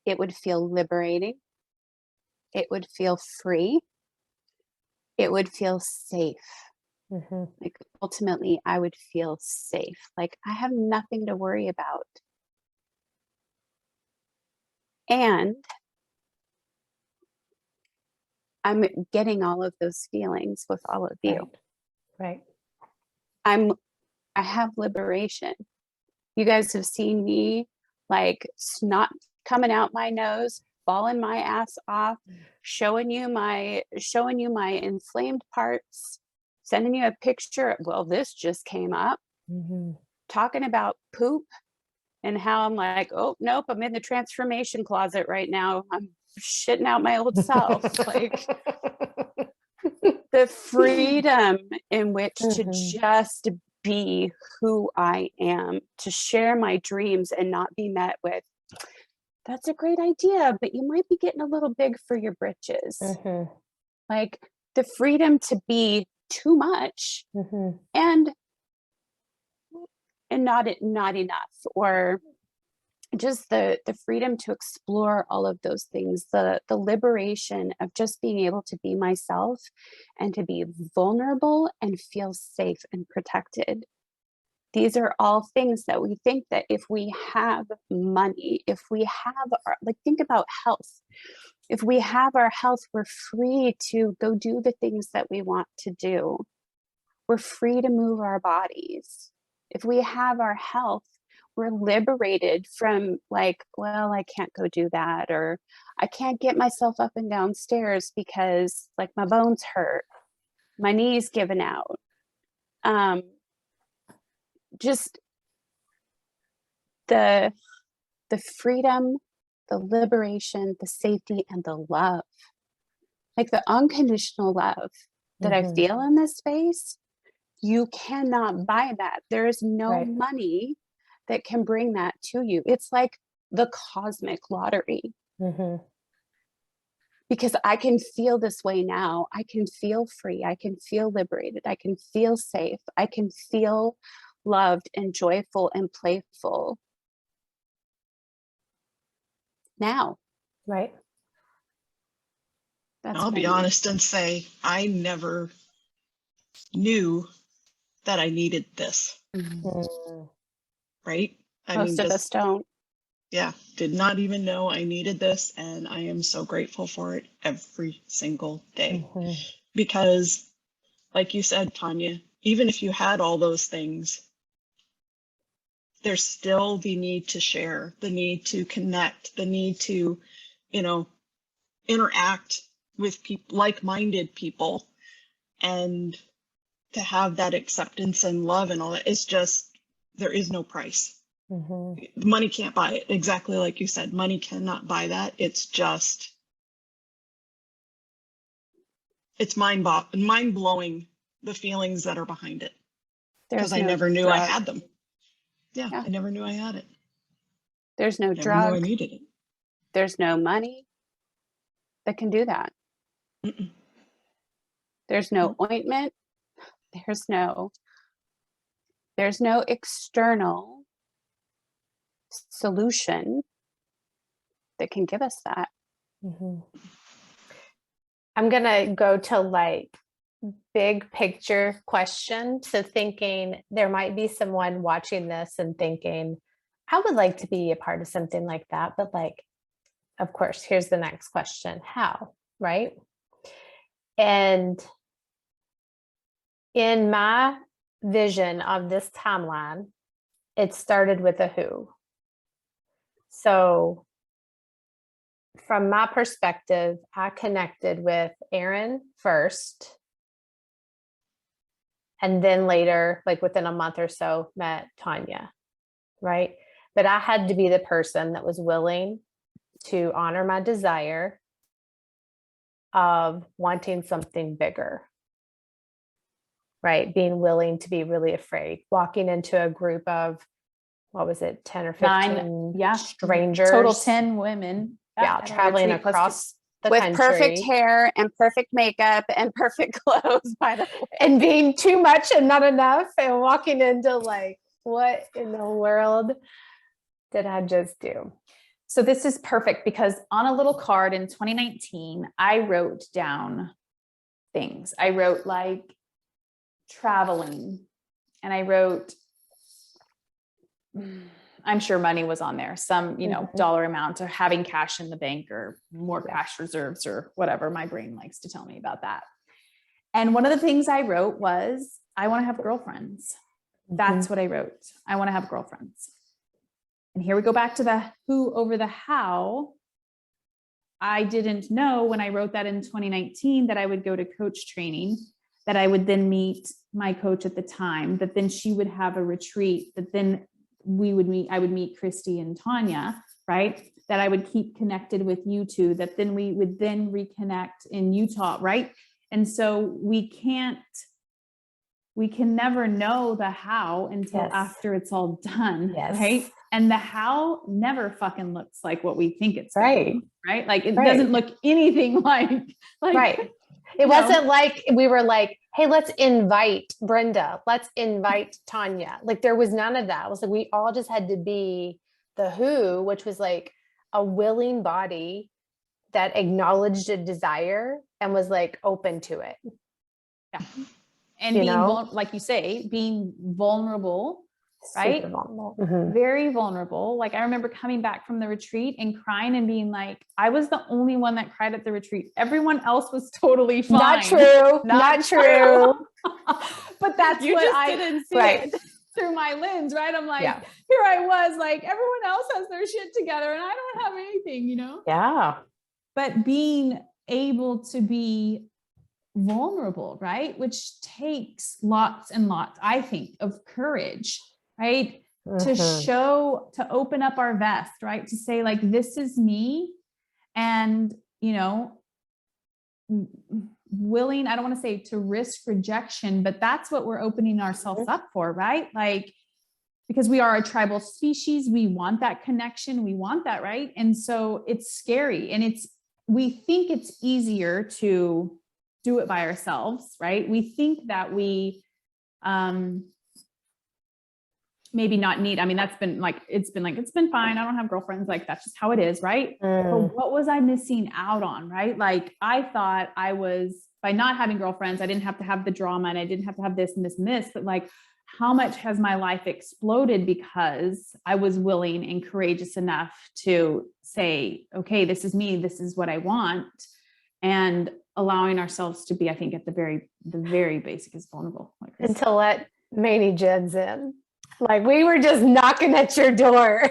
it would feel liberating. It would feel free. It would feel safe. Like ultimately, I would feel safe. Like I have nothing to worry about. And I'm getting all of those feelings with all of you. Right. I have liberation. You guys have seen me like snot coming out my nose, bawling my ass off, showing you my inflamed parts, sending you a picture. Well, this just came up, talking about poop and how I'm like, oh, nope, I'm in the transformation closet right now. I'm shitting out my old self. Like the freedom in which to just be who I am, to share my dreams and not be met with, that's a great idea, but you might be getting a little big for your britches. Like the freedom to be too much and not enough, or just the freedom to explore all of those things, the liberation of just being able to be myself and to be vulnerable and feel safe and protected. These are all things that we think that if we have money, if we have like think about health. If we have our health, we're free to go do the things that we want to do. We're free to move our bodies. If we have our health, we're liberated from like, well, I can't go do that, or I can't get myself up and down stairs because like my bones hurt, my knee's given out. Just the freedom, the liberation, the safety, and the love, like the unconditional love that I feel in this space. You cannot buy that. There is no money that can bring that to you. It's like the cosmic lottery. Because I can feel this way now. I can feel free. I can feel liberated. I can feel safe. I can feel loved and joyful and playful now. Right. I'll be honest and say, I never knew that I needed this. Right? Most of us don't. Yeah, did not even know I needed this. And I am so grateful for it every single day. Because, like you said, Tanya, even if you had all those things, there's still the need to share, the need to connect, the need to, interact with people, like-minded people, and to have that acceptance and love and all that. It's just, there is no price. Money can't buy it. Exactly like you said, money cannot buy that. It's just, it's mind-blowing, the feelings that are behind it. Because I never knew I had them. Yeah, I never knew I had it. There's no drug. Never knew I needed it. There's no money that can do that. There's no ointment. There's no external solution that can give us that. I'm gonna go to like big picture question. So thinking there might be someone watching this and thinking, I would like to be a part of something like that. But like, of course, here's the next question. How? Right? And in my vision of this timeline, it started with a who. So from my perspective, I connected with Erin first. And then later, like within a month or so, met Tanya, right? But I had to be the person that was willing to honor my desire of wanting something bigger, right? Being willing to be really afraid, walking into a group of, what was it, 10 or 15 strangers. Total 10 women. Traveling across the with country. Perfect hair and perfect makeup and perfect clothes, by the way. And being too much and not enough, and walking into like, what in the world did I just do? So this is perfect because on a little card in 2019, I wrote down things. I wrote like traveling, and I wrote, I'm sure money was on there, some, dollar amount, or having cash in the bank or more cash reserves or whatever. My brain likes to tell me about that. And one of the things I wrote was, I want to have girlfriends. That's what I wrote. I want to have girlfriends. And here we go back to the who over the how. I didn't know when I wrote that in 2019 that I would go to coach training, that I would then meet my coach at the time, that then she would have a retreat, that then I would meet Kristie and Tanya, right? That I would keep connected with you two, that then we would then reconnect in Utah, right? And so we can never know the how until after it's all done, right? And the how never fucking looks like what we think it's going, right? Like it doesn't look anything like It wasn't like we were like, hey, let's invite Brenda. Let's invite Tanya. Like there was none of that. It was like, we all just had to be the who, which was like a willing body that acknowledged a desire and was like open to it. Yeah. And being like you say, being vulnerable right? Super vulnerable. Very vulnerable. Like I remember coming back from the retreat and crying and being like, I was the only one that cried at the retreat. Everyone else was totally fine. Not true. Not true. But that's You what just I didn't see right. it. through my lens, right? I'm like, Yeah. here I was like, everyone else has their shit together and I don't have anything, you know? Yeah. But being able to be vulnerable, right? Which takes lots and lots, I think, of courage, right? To show, to open up our vest, right? To say like, this is me. And, you know, willing, I don't want to say to risk rejection, but that's what we're opening ourselves up for, right? Like, because we are a tribal species, we want that connection, we want that, right? And so it's scary, and we think it's easier to do it by ourselves, right? We think that we maybe not need, I mean, it's been fine, I don't have girlfriends, like that's just how it is, right? But what was I missing out on, right? Like I thought I was, by not having girlfriends, I didn't have to have the drama, and I didn't have to have this and this and this, but like, how much has my life exploded because I was willing and courageous enough to say, okay, this is me, this is what I want. And allowing ourselves to be, I think, at the very basic is vulnerable. Like and to let Manny Jeds in. Like we were just knocking at your door.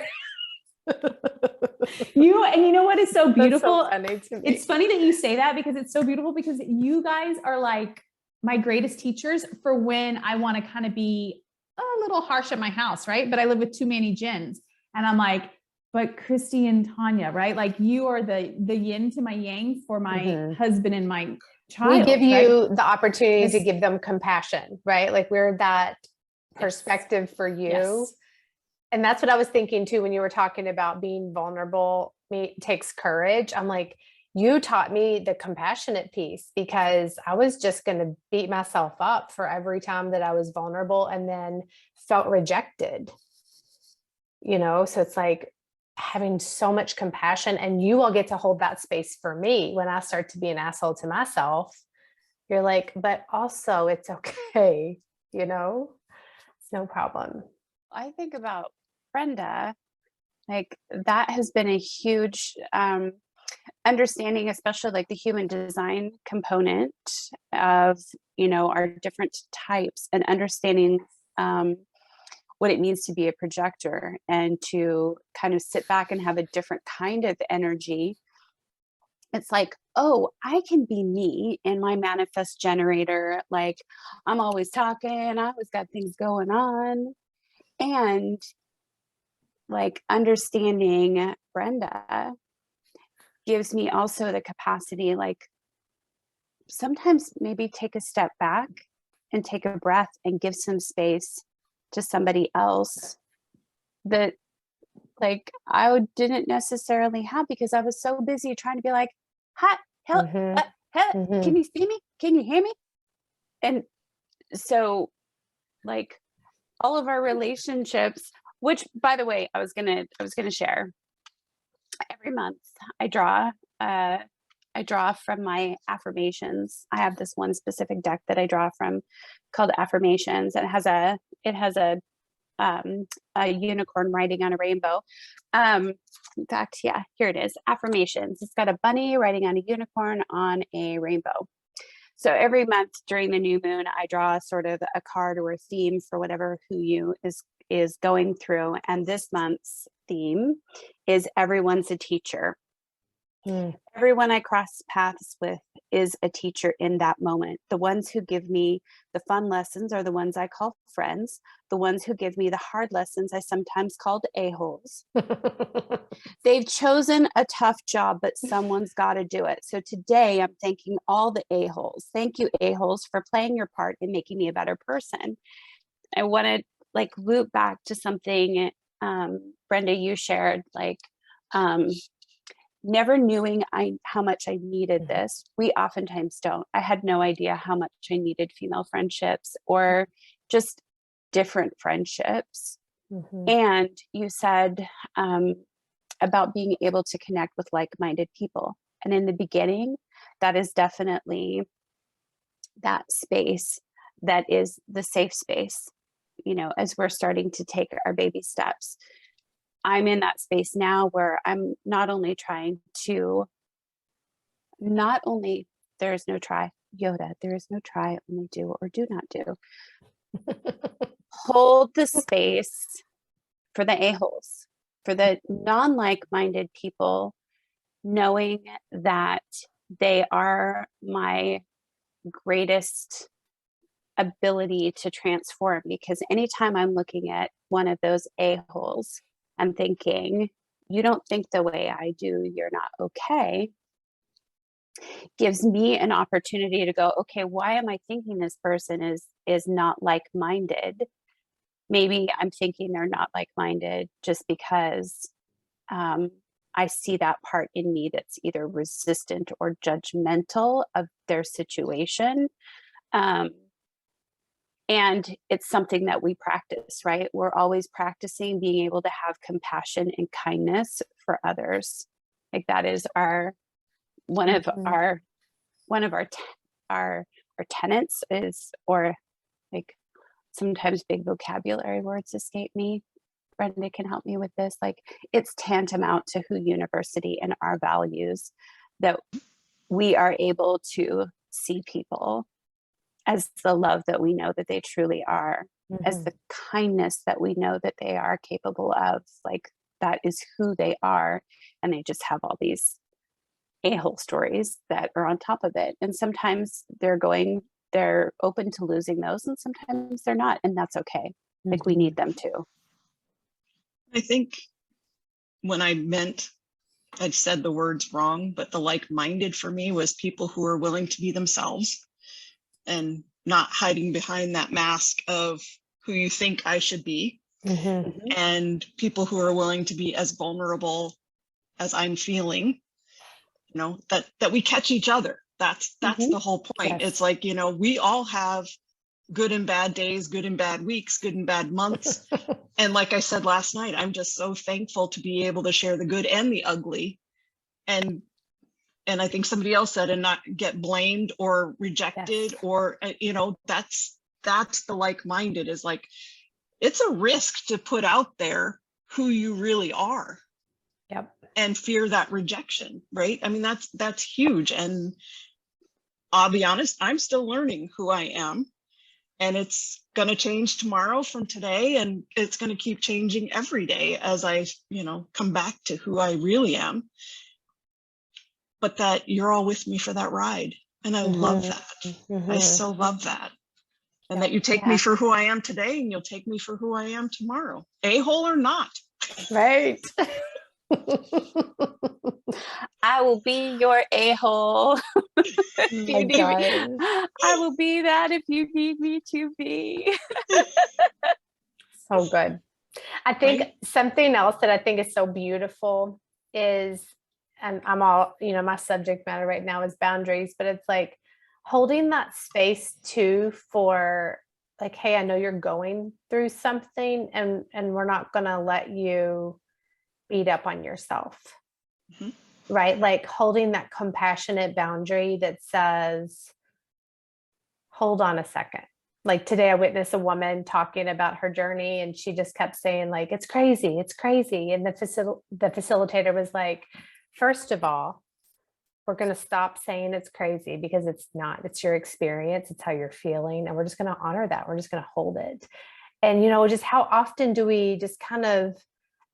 You know what is so beautiful? So funny to me. It's funny that you say that, because it's so beautiful, because you guys are like my greatest teachers for when I want to kind of be a little harsh at my house, right? But I live with too many Jins, and I'm like, but Kristie and Tanya, right? Like you are the yin to my yang for my husband and my child. We give you right? the opportunity to give them compassion, right? Like we're that perspective for you. Yes. And that's what I was thinking too, when you were talking about being vulnerable, takes courage. I'm like, you taught me the compassionate piece, because I was just going to beat myself up for every time that I was vulnerable and then felt rejected, you know? So it's like having so much compassion, and you all get to hold that space for me when I start to be an asshole to myself. You're like, but also it's okay, you know, it's no problem. I think about Brenda, like that has been a huge understanding, especially like the human design component of, you know, our different types, and understanding what it means to be a projector, and to kind of sit back and have a different kind of energy. It's like, oh, I can be me in my manifest generator. Like I'm always talking, I always got things going on. And like understanding Brenda gives me also the capacity, like sometimes maybe take a step back and take a breath and give some space to somebody else that like I didn't necessarily have, because I was so busy trying to be like, hi, help, can you see me? Can you hear me? And so like all of our relationships, which by the way, I was gonna share, every month I draw from my affirmations. I have this one specific deck that I draw from called Affirmations. It has a unicorn riding on a rainbow. In fact, yeah, here it is. Affirmations. It's got a bunny riding on a unicorn on a rainbow. So every month during the new moon, I draw sort of a card or a theme for whatever who you is going through. And this month's theme is everyone's a teacher. Everyone I cross paths with is a teacher in that moment. The ones who give me the fun lessons are the ones I call friends. The ones who give me the hard lessons I sometimes called a-holes. They've chosen a tough job, but someone's got to do it. So today I'm thanking all the a-holes. Thank you, a-holes, for playing your part in making me a better person. I want to like loop back to something, Brenda, you shared, like, never knowing how much I needed this. We oftentimes don't. I had no idea how much I needed female friendships or just different friendships. And you said about being able to connect with like-minded people. And in the beginning, that is definitely that space that is the safe space. as we're starting to take our baby steps, I'm in that space now where I'm not only there is no try, Yoda, there is no try, only do or do not do. Hold the space for the a-holes, for the non-like-minded people, knowing that they are my greatest ability to transform. Because anytime I'm looking at one of those a-holes, I'm thinking, you don't think the way I do, you're not okay, gives me an opportunity to go, okay, why am I thinking this person is not like-minded? Maybe I'm thinking they're not like-minded just because I see that part in me that's either resistant or judgmental of their situation. And it's something that we practice, right? We're always practicing being able to have compassion and kindness for others. Like that is one of our tenets is, or like sometimes big vocabulary words escape me. Brenda can help me with this. Like it's tantamount to who university and our values that we are able to see people as the love that we know that they truly are, as the kindness that we know that they are capable of. Like that is who they are. And they just have all these a-hole stories that are on top of it. And sometimes they're open to losing those, and sometimes they're not. And that's okay. Like we need them too. I think when I'd said the words wrong, but the like-minded for me was people who are willing to be themselves and not hiding behind that mask of who you think I should be. And people who are willing to be as vulnerable as I'm feeling, that we catch each other. That's the whole point. Yes. It's like, we all have good and bad days, good and bad weeks, good and bad months. And like I said last night, I'm just so thankful to be able to share the good and the ugly. And I think somebody else said, and not get blamed or rejected. Yes. Or, that's the like-minded, is like, it's a risk to put out there who you really are. Yep. And fear that rejection, right? I mean, that's huge. And I'll be honest, I'm still learning who I am. And it's going to change tomorrow from today. And it's going to keep changing every day as I, come back to who I really am. But that you're all with me for that ride. And I love that. I so love that. And that you take me for who I am today, and you'll take me for who I am tomorrow. A-hole or not. Right. I will be your a-hole. I will be that if you need me to be. So good. I think something else that I think is so beautiful is, and I'm all, my subject matter right now is boundaries, but it's like holding that space too for like, hey, I know you're going through something, and we're not going to let you beat up on yourself. Right? Like holding that compassionate boundary that says, hold on a second. Like today I witnessed a woman talking about her journey, and she just kept saying like, it's crazy. And the facilitator was like, first of all, we're going to stop saying it's crazy, because it's not, it's your experience. It's how you're feeling. And we're just going to honor that. We're just going to hold it. And, just how often do we just kind of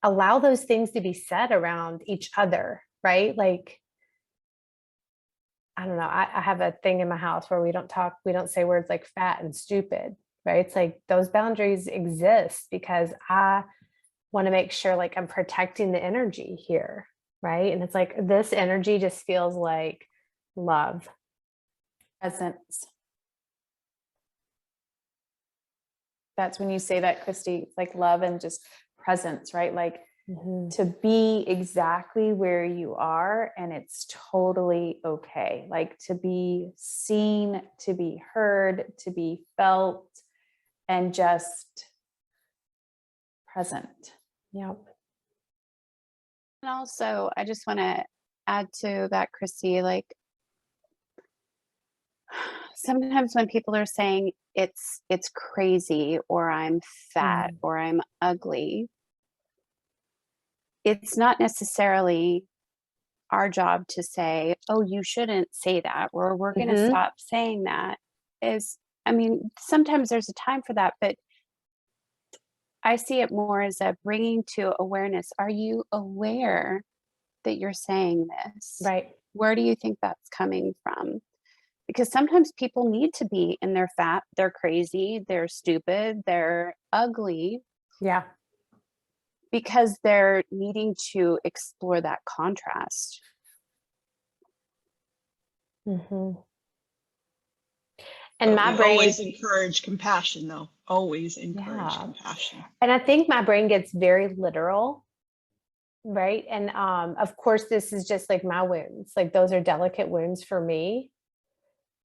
allow those things to be said around each other, right? Like, I don't know. I have a thing in my house where we don't say words like fat and stupid, right? It's like those boundaries exist because I want to make sure like I'm protecting the energy here, right? And it's like, this energy just feels like love. Presence. That's when you say that, Kristie, like love and just presence, right? Like to be exactly where you are, and it's totally okay. Like to be seen, to be heard, to be felt, and just present. Yeah. And also, I just want to add to that, Kristie, like sometimes when people are saying it's crazy, or I'm fat, or I'm ugly, it's not necessarily our job to say, oh, you shouldn't say that, or we're going to stop saying that. I mean, sometimes there's a time for that, but I see it more as a bringing to awareness. Are you aware that you're saying this? Right. Where do you think that's coming from? Because sometimes people need to be in their fat, they're crazy, they're stupid, they're ugly. Yeah. Because they're needing to explore that contrast. And But my we brain always encourage compassion, though. Always encourage Yeah. compassion. And I think my brain gets very literal, right? And of course, this is just like my wounds. Like those are delicate wounds for me.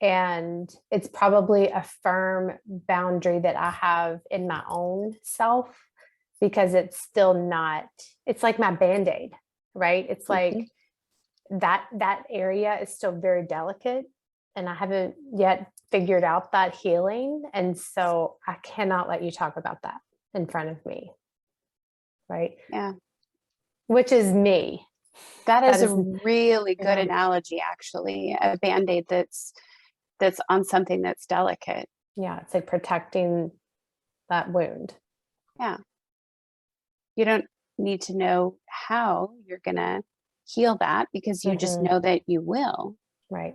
And it's probably a firm boundary that I have in my own self, because it's still not, it's like my Band-Aid, right? It's like that area is still very delicate, and I haven't yet figured out that healing. And so I cannot let you talk about that in front of me. Right. Yeah. Which is me. That is a really good analogy, actually. A Band-Aid that's on something that's delicate. Yeah. It's like protecting that wound. Yeah. You don't need to know how you're going to heal that, because you just know that you will. Right.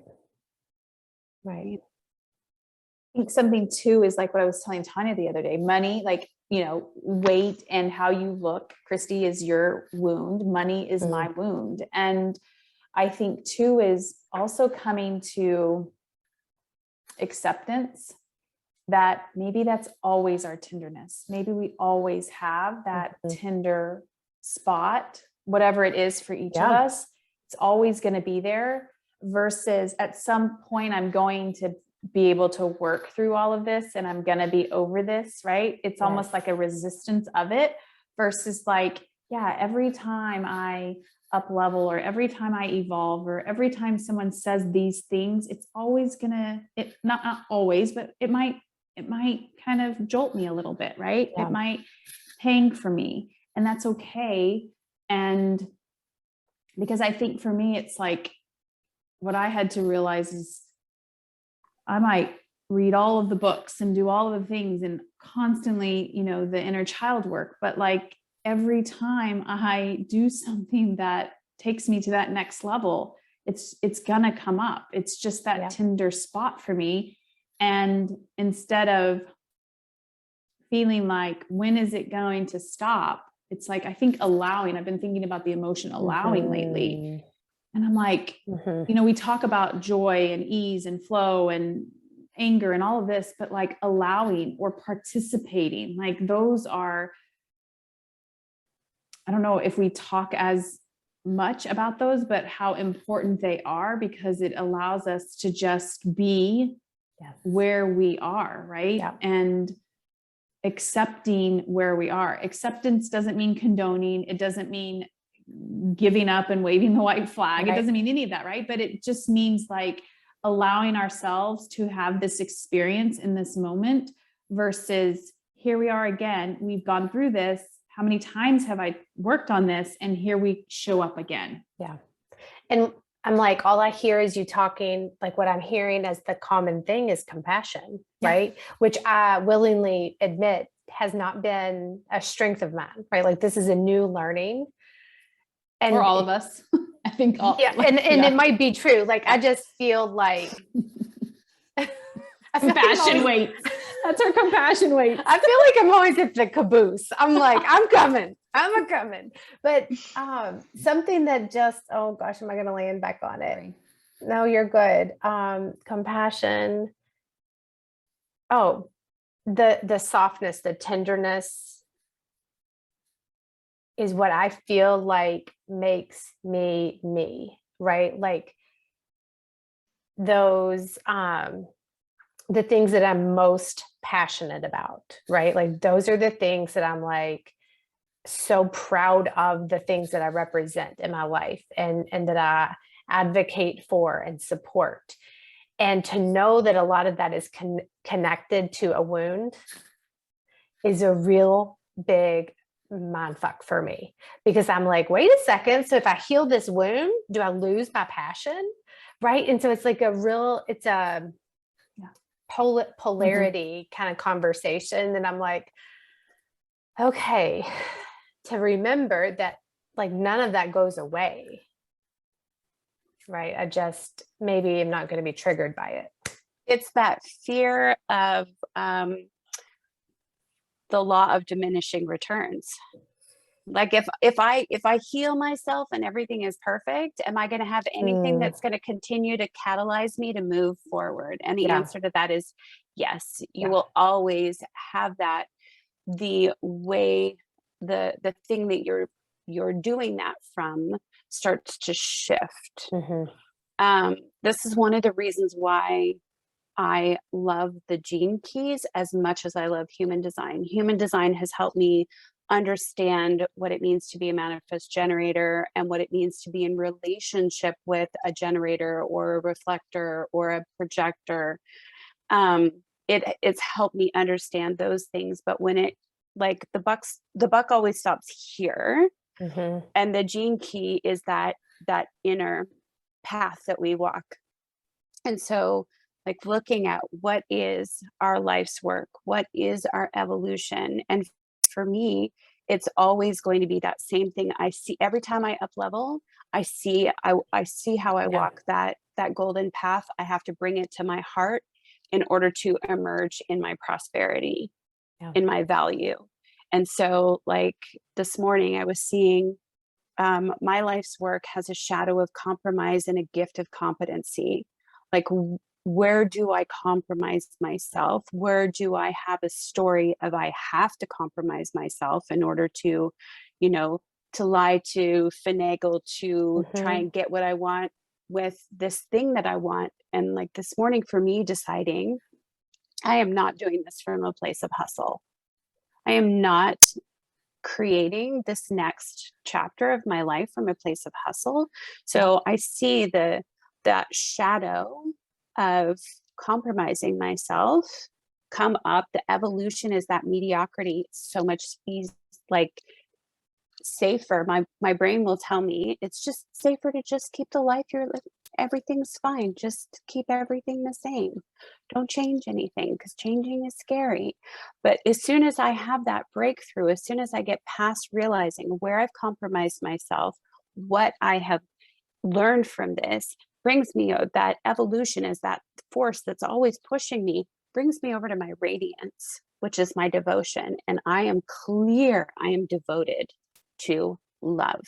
Right. I think something too is like what I was telling Tanya the other day, money, like, weight and how you look, Kristie, is your wound. Money is my wound. And I think too is also coming to acceptance that maybe that's always our tenderness. Maybe we always have that tender spot, whatever it is for each of us. It's always going to be there, versus at some point I'm going to be able to work through all of this and I'm going to be over this, right? It's almost like a resistance of it, versus like, yeah, every time I up level, or every time I evolve, or every time someone says these things, it's always gonna, not always, but it might kind of jolt me a little bit, right? It might pang for me, and that's okay. And because I think for me, it's like, what I had to realize is I might read all of the books and do all of the things and constantly, the inner child work, but like every time I do something that takes me to that next level, it's gonna come up. It's just that tender spot for me. And instead of feeling like, when is it going to stop? It's like, I think allowing, I've been thinking about the emotion allowing lately. And I'm like, we talk about joy and ease and flow and anger and all of this, but like allowing or participating, like those are, I don't know if we talk as much about those, but how important they are, because it allows us to just be where we are, right? And accepting where we are. Acceptance doesn't mean condoning. It doesn't mean giving up and waving the white flag. It doesn't mean any of that, right? But it just means like allowing ourselves to have this experience in this moment, versus here we are again, we've gone through this. How many times have I worked on this? And here we show up again. Yeah. And I'm like, all I hear is you talking, like what I'm hearing as the common thing is compassion, right? Which I willingly admit has not been a strength of mine, right? Like this is a new learning. And for all of us, I think all. Yeah. And it might be true. Like, I just feel like compassion weight. That's our compassion weight. I feel like I'm always at the caboose. I'm like, I'm coming. But something that just, oh gosh, am I going to land back on it? Sorry. No, you're good. Compassion. Oh, the softness, the tenderness is what I feel like makes me, right? Like those, the things that I'm most passionate about, right? Like those are the things that I'm like so proud of, the things that I represent in my life and that I advocate for and support. And to know that a lot of that is connected to a wound is a real big mind fuck for me, because I'm like, wait a second. So if I heal this wound, do I lose my passion? Right. And so it's like it's a polarity kind of conversation. And I'm like, okay, to remember that like none of that goes away. Right. I just maybe I'm not going to be triggered by it. It's that fear of the law of diminishing returns. Like if I heal myself and everything is perfect, am I going to have anything that's going to continue to catalyze me to move forward? And the answer to that is yes. You will always have that. The way the thing that you're doing that from starts to shift. This is one of the reasons why I love the gene keys as much as I love human design. Human design has helped me understand what it means to be a manifest generator and what it means to be in relationship with a generator or a reflector or a projector. It's helped me understand those things. But when it, like the buck always stops here. And the gene key is that inner path that we walk. And so like looking at what is our life's work, what is our evolution. And for me, it's always going to be that same thing. I see every time I up level, I see how I walk that golden path. I have to bring it to my heart in order to emerge in my prosperity, in my value. And so like this morning I was seeing my life's work has a shadow of compromise and a gift of competency. Like, where do I compromise myself? Where do I have a story of I have to compromise myself in order to, to lie, to finagle, to try and get what I want with this thing that I want. And like this morning for me, deciding I am not doing this from a place of hustle. I am not creating this next chapter of my life from a place of hustle. So I see that shadow of compromising myself come up. The evolution is that mediocrity. It's so much like safer. My brain will tell me it's just safer to just keep the life you're living. Everything's fine. Just keep everything the same. Don't change anything because changing is scary. But as soon as I have that breakthrough, as soon as I get past realizing where I've compromised myself, what I have learned from this brings me, that evolution is that force that's always pushing me, brings me over to my radiance, which is my devotion. And I am clear, I am devoted to love,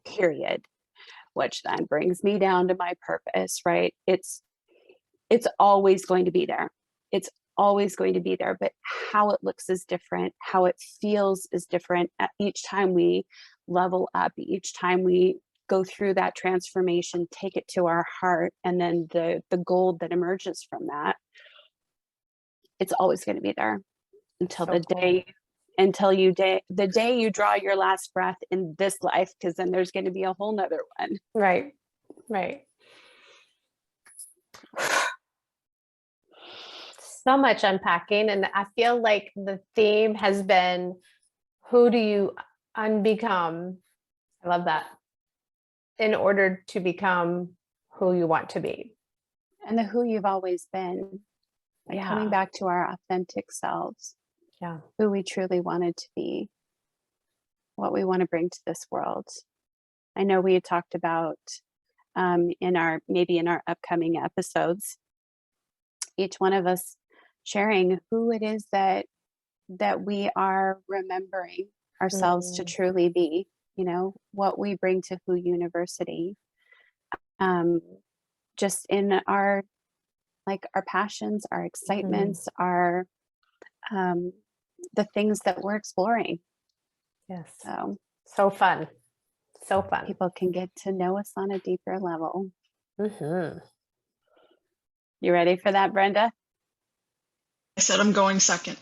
period. Which then brings me down to my purpose, right? It's always going to be there. It's always going to be there, but how it looks is different. How it feels is different. Each time we level up, each time we go through that transformation, take it to our heart, and then the gold that emerges from that, it's always going to be there until the day you draw your last breath in this life, because then there's going to be a whole nother one. Right. So much unpacking. And I feel like the theme has been, who do you unbecome? I love that. In order to become who you want to be. And the who you've always been. Like coming back to our authentic selves. Yeah. Who we truly wanted to be. What we want to bring to this world. I know we had talked about in our upcoming episodes, each one of us sharing who it is that we are remembering ourselves to truly be, what we bring to Who University, just in our passions, our excitements, our the things that we're exploring. Yes. So fun. So fun. People can get to know us on a deeper level. You ready for that, Brenda? I said I'm going second.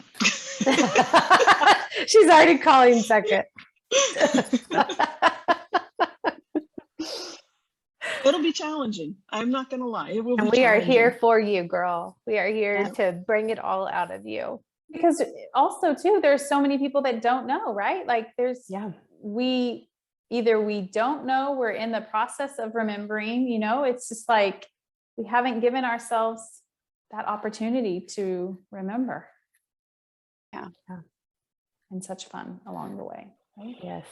She's already calling second. It'll be challenging. I'm not going to lie. It will And be we are challenging. here for you, girl. We are here Yeah. to bring it all out of you. Because also too, there's so many people that don't know, right? Like there's, we don't know, we're in the process of remembering, you know, it's just like, we haven't given ourselves that opportunity to remember. Yeah. And such fun along the way, right? Yes.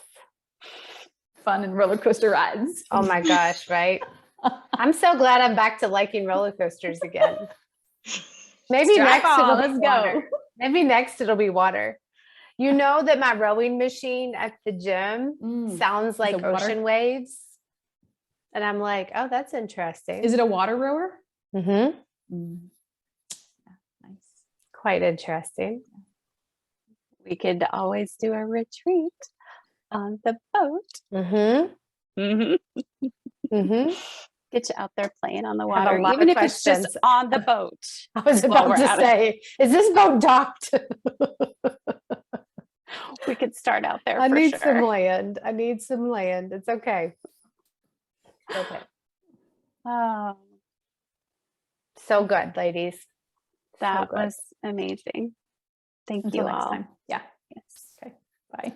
Fun and roller coaster rides. Oh my gosh, right? I'm so glad I'm back to liking roller coasters again. Maybe Strap next on, it'll let's be go. water. Maybe next it'll be water. You know that my rowing machine at the gym sounds like it water? ocean waves. And I'm like, oh, that's interesting. Is it a water rower? Mm-hmm. Yeah, nice. Quite interesting. We could always do a retreat on the boat. Mm-hmm. Mm-hmm. Mm-hmm. Get you out there playing on the I have a water, lot even of if it's just questions. on the boat. I was While about we're to at it. say, is this boat docked? We could start out there I for need some sure. land. I need some land. It's okay. It's okay. Oh, So good, ladies. that good. was amazing. Thank Until you next all. time. Yeah. Yes. Okay. Bye.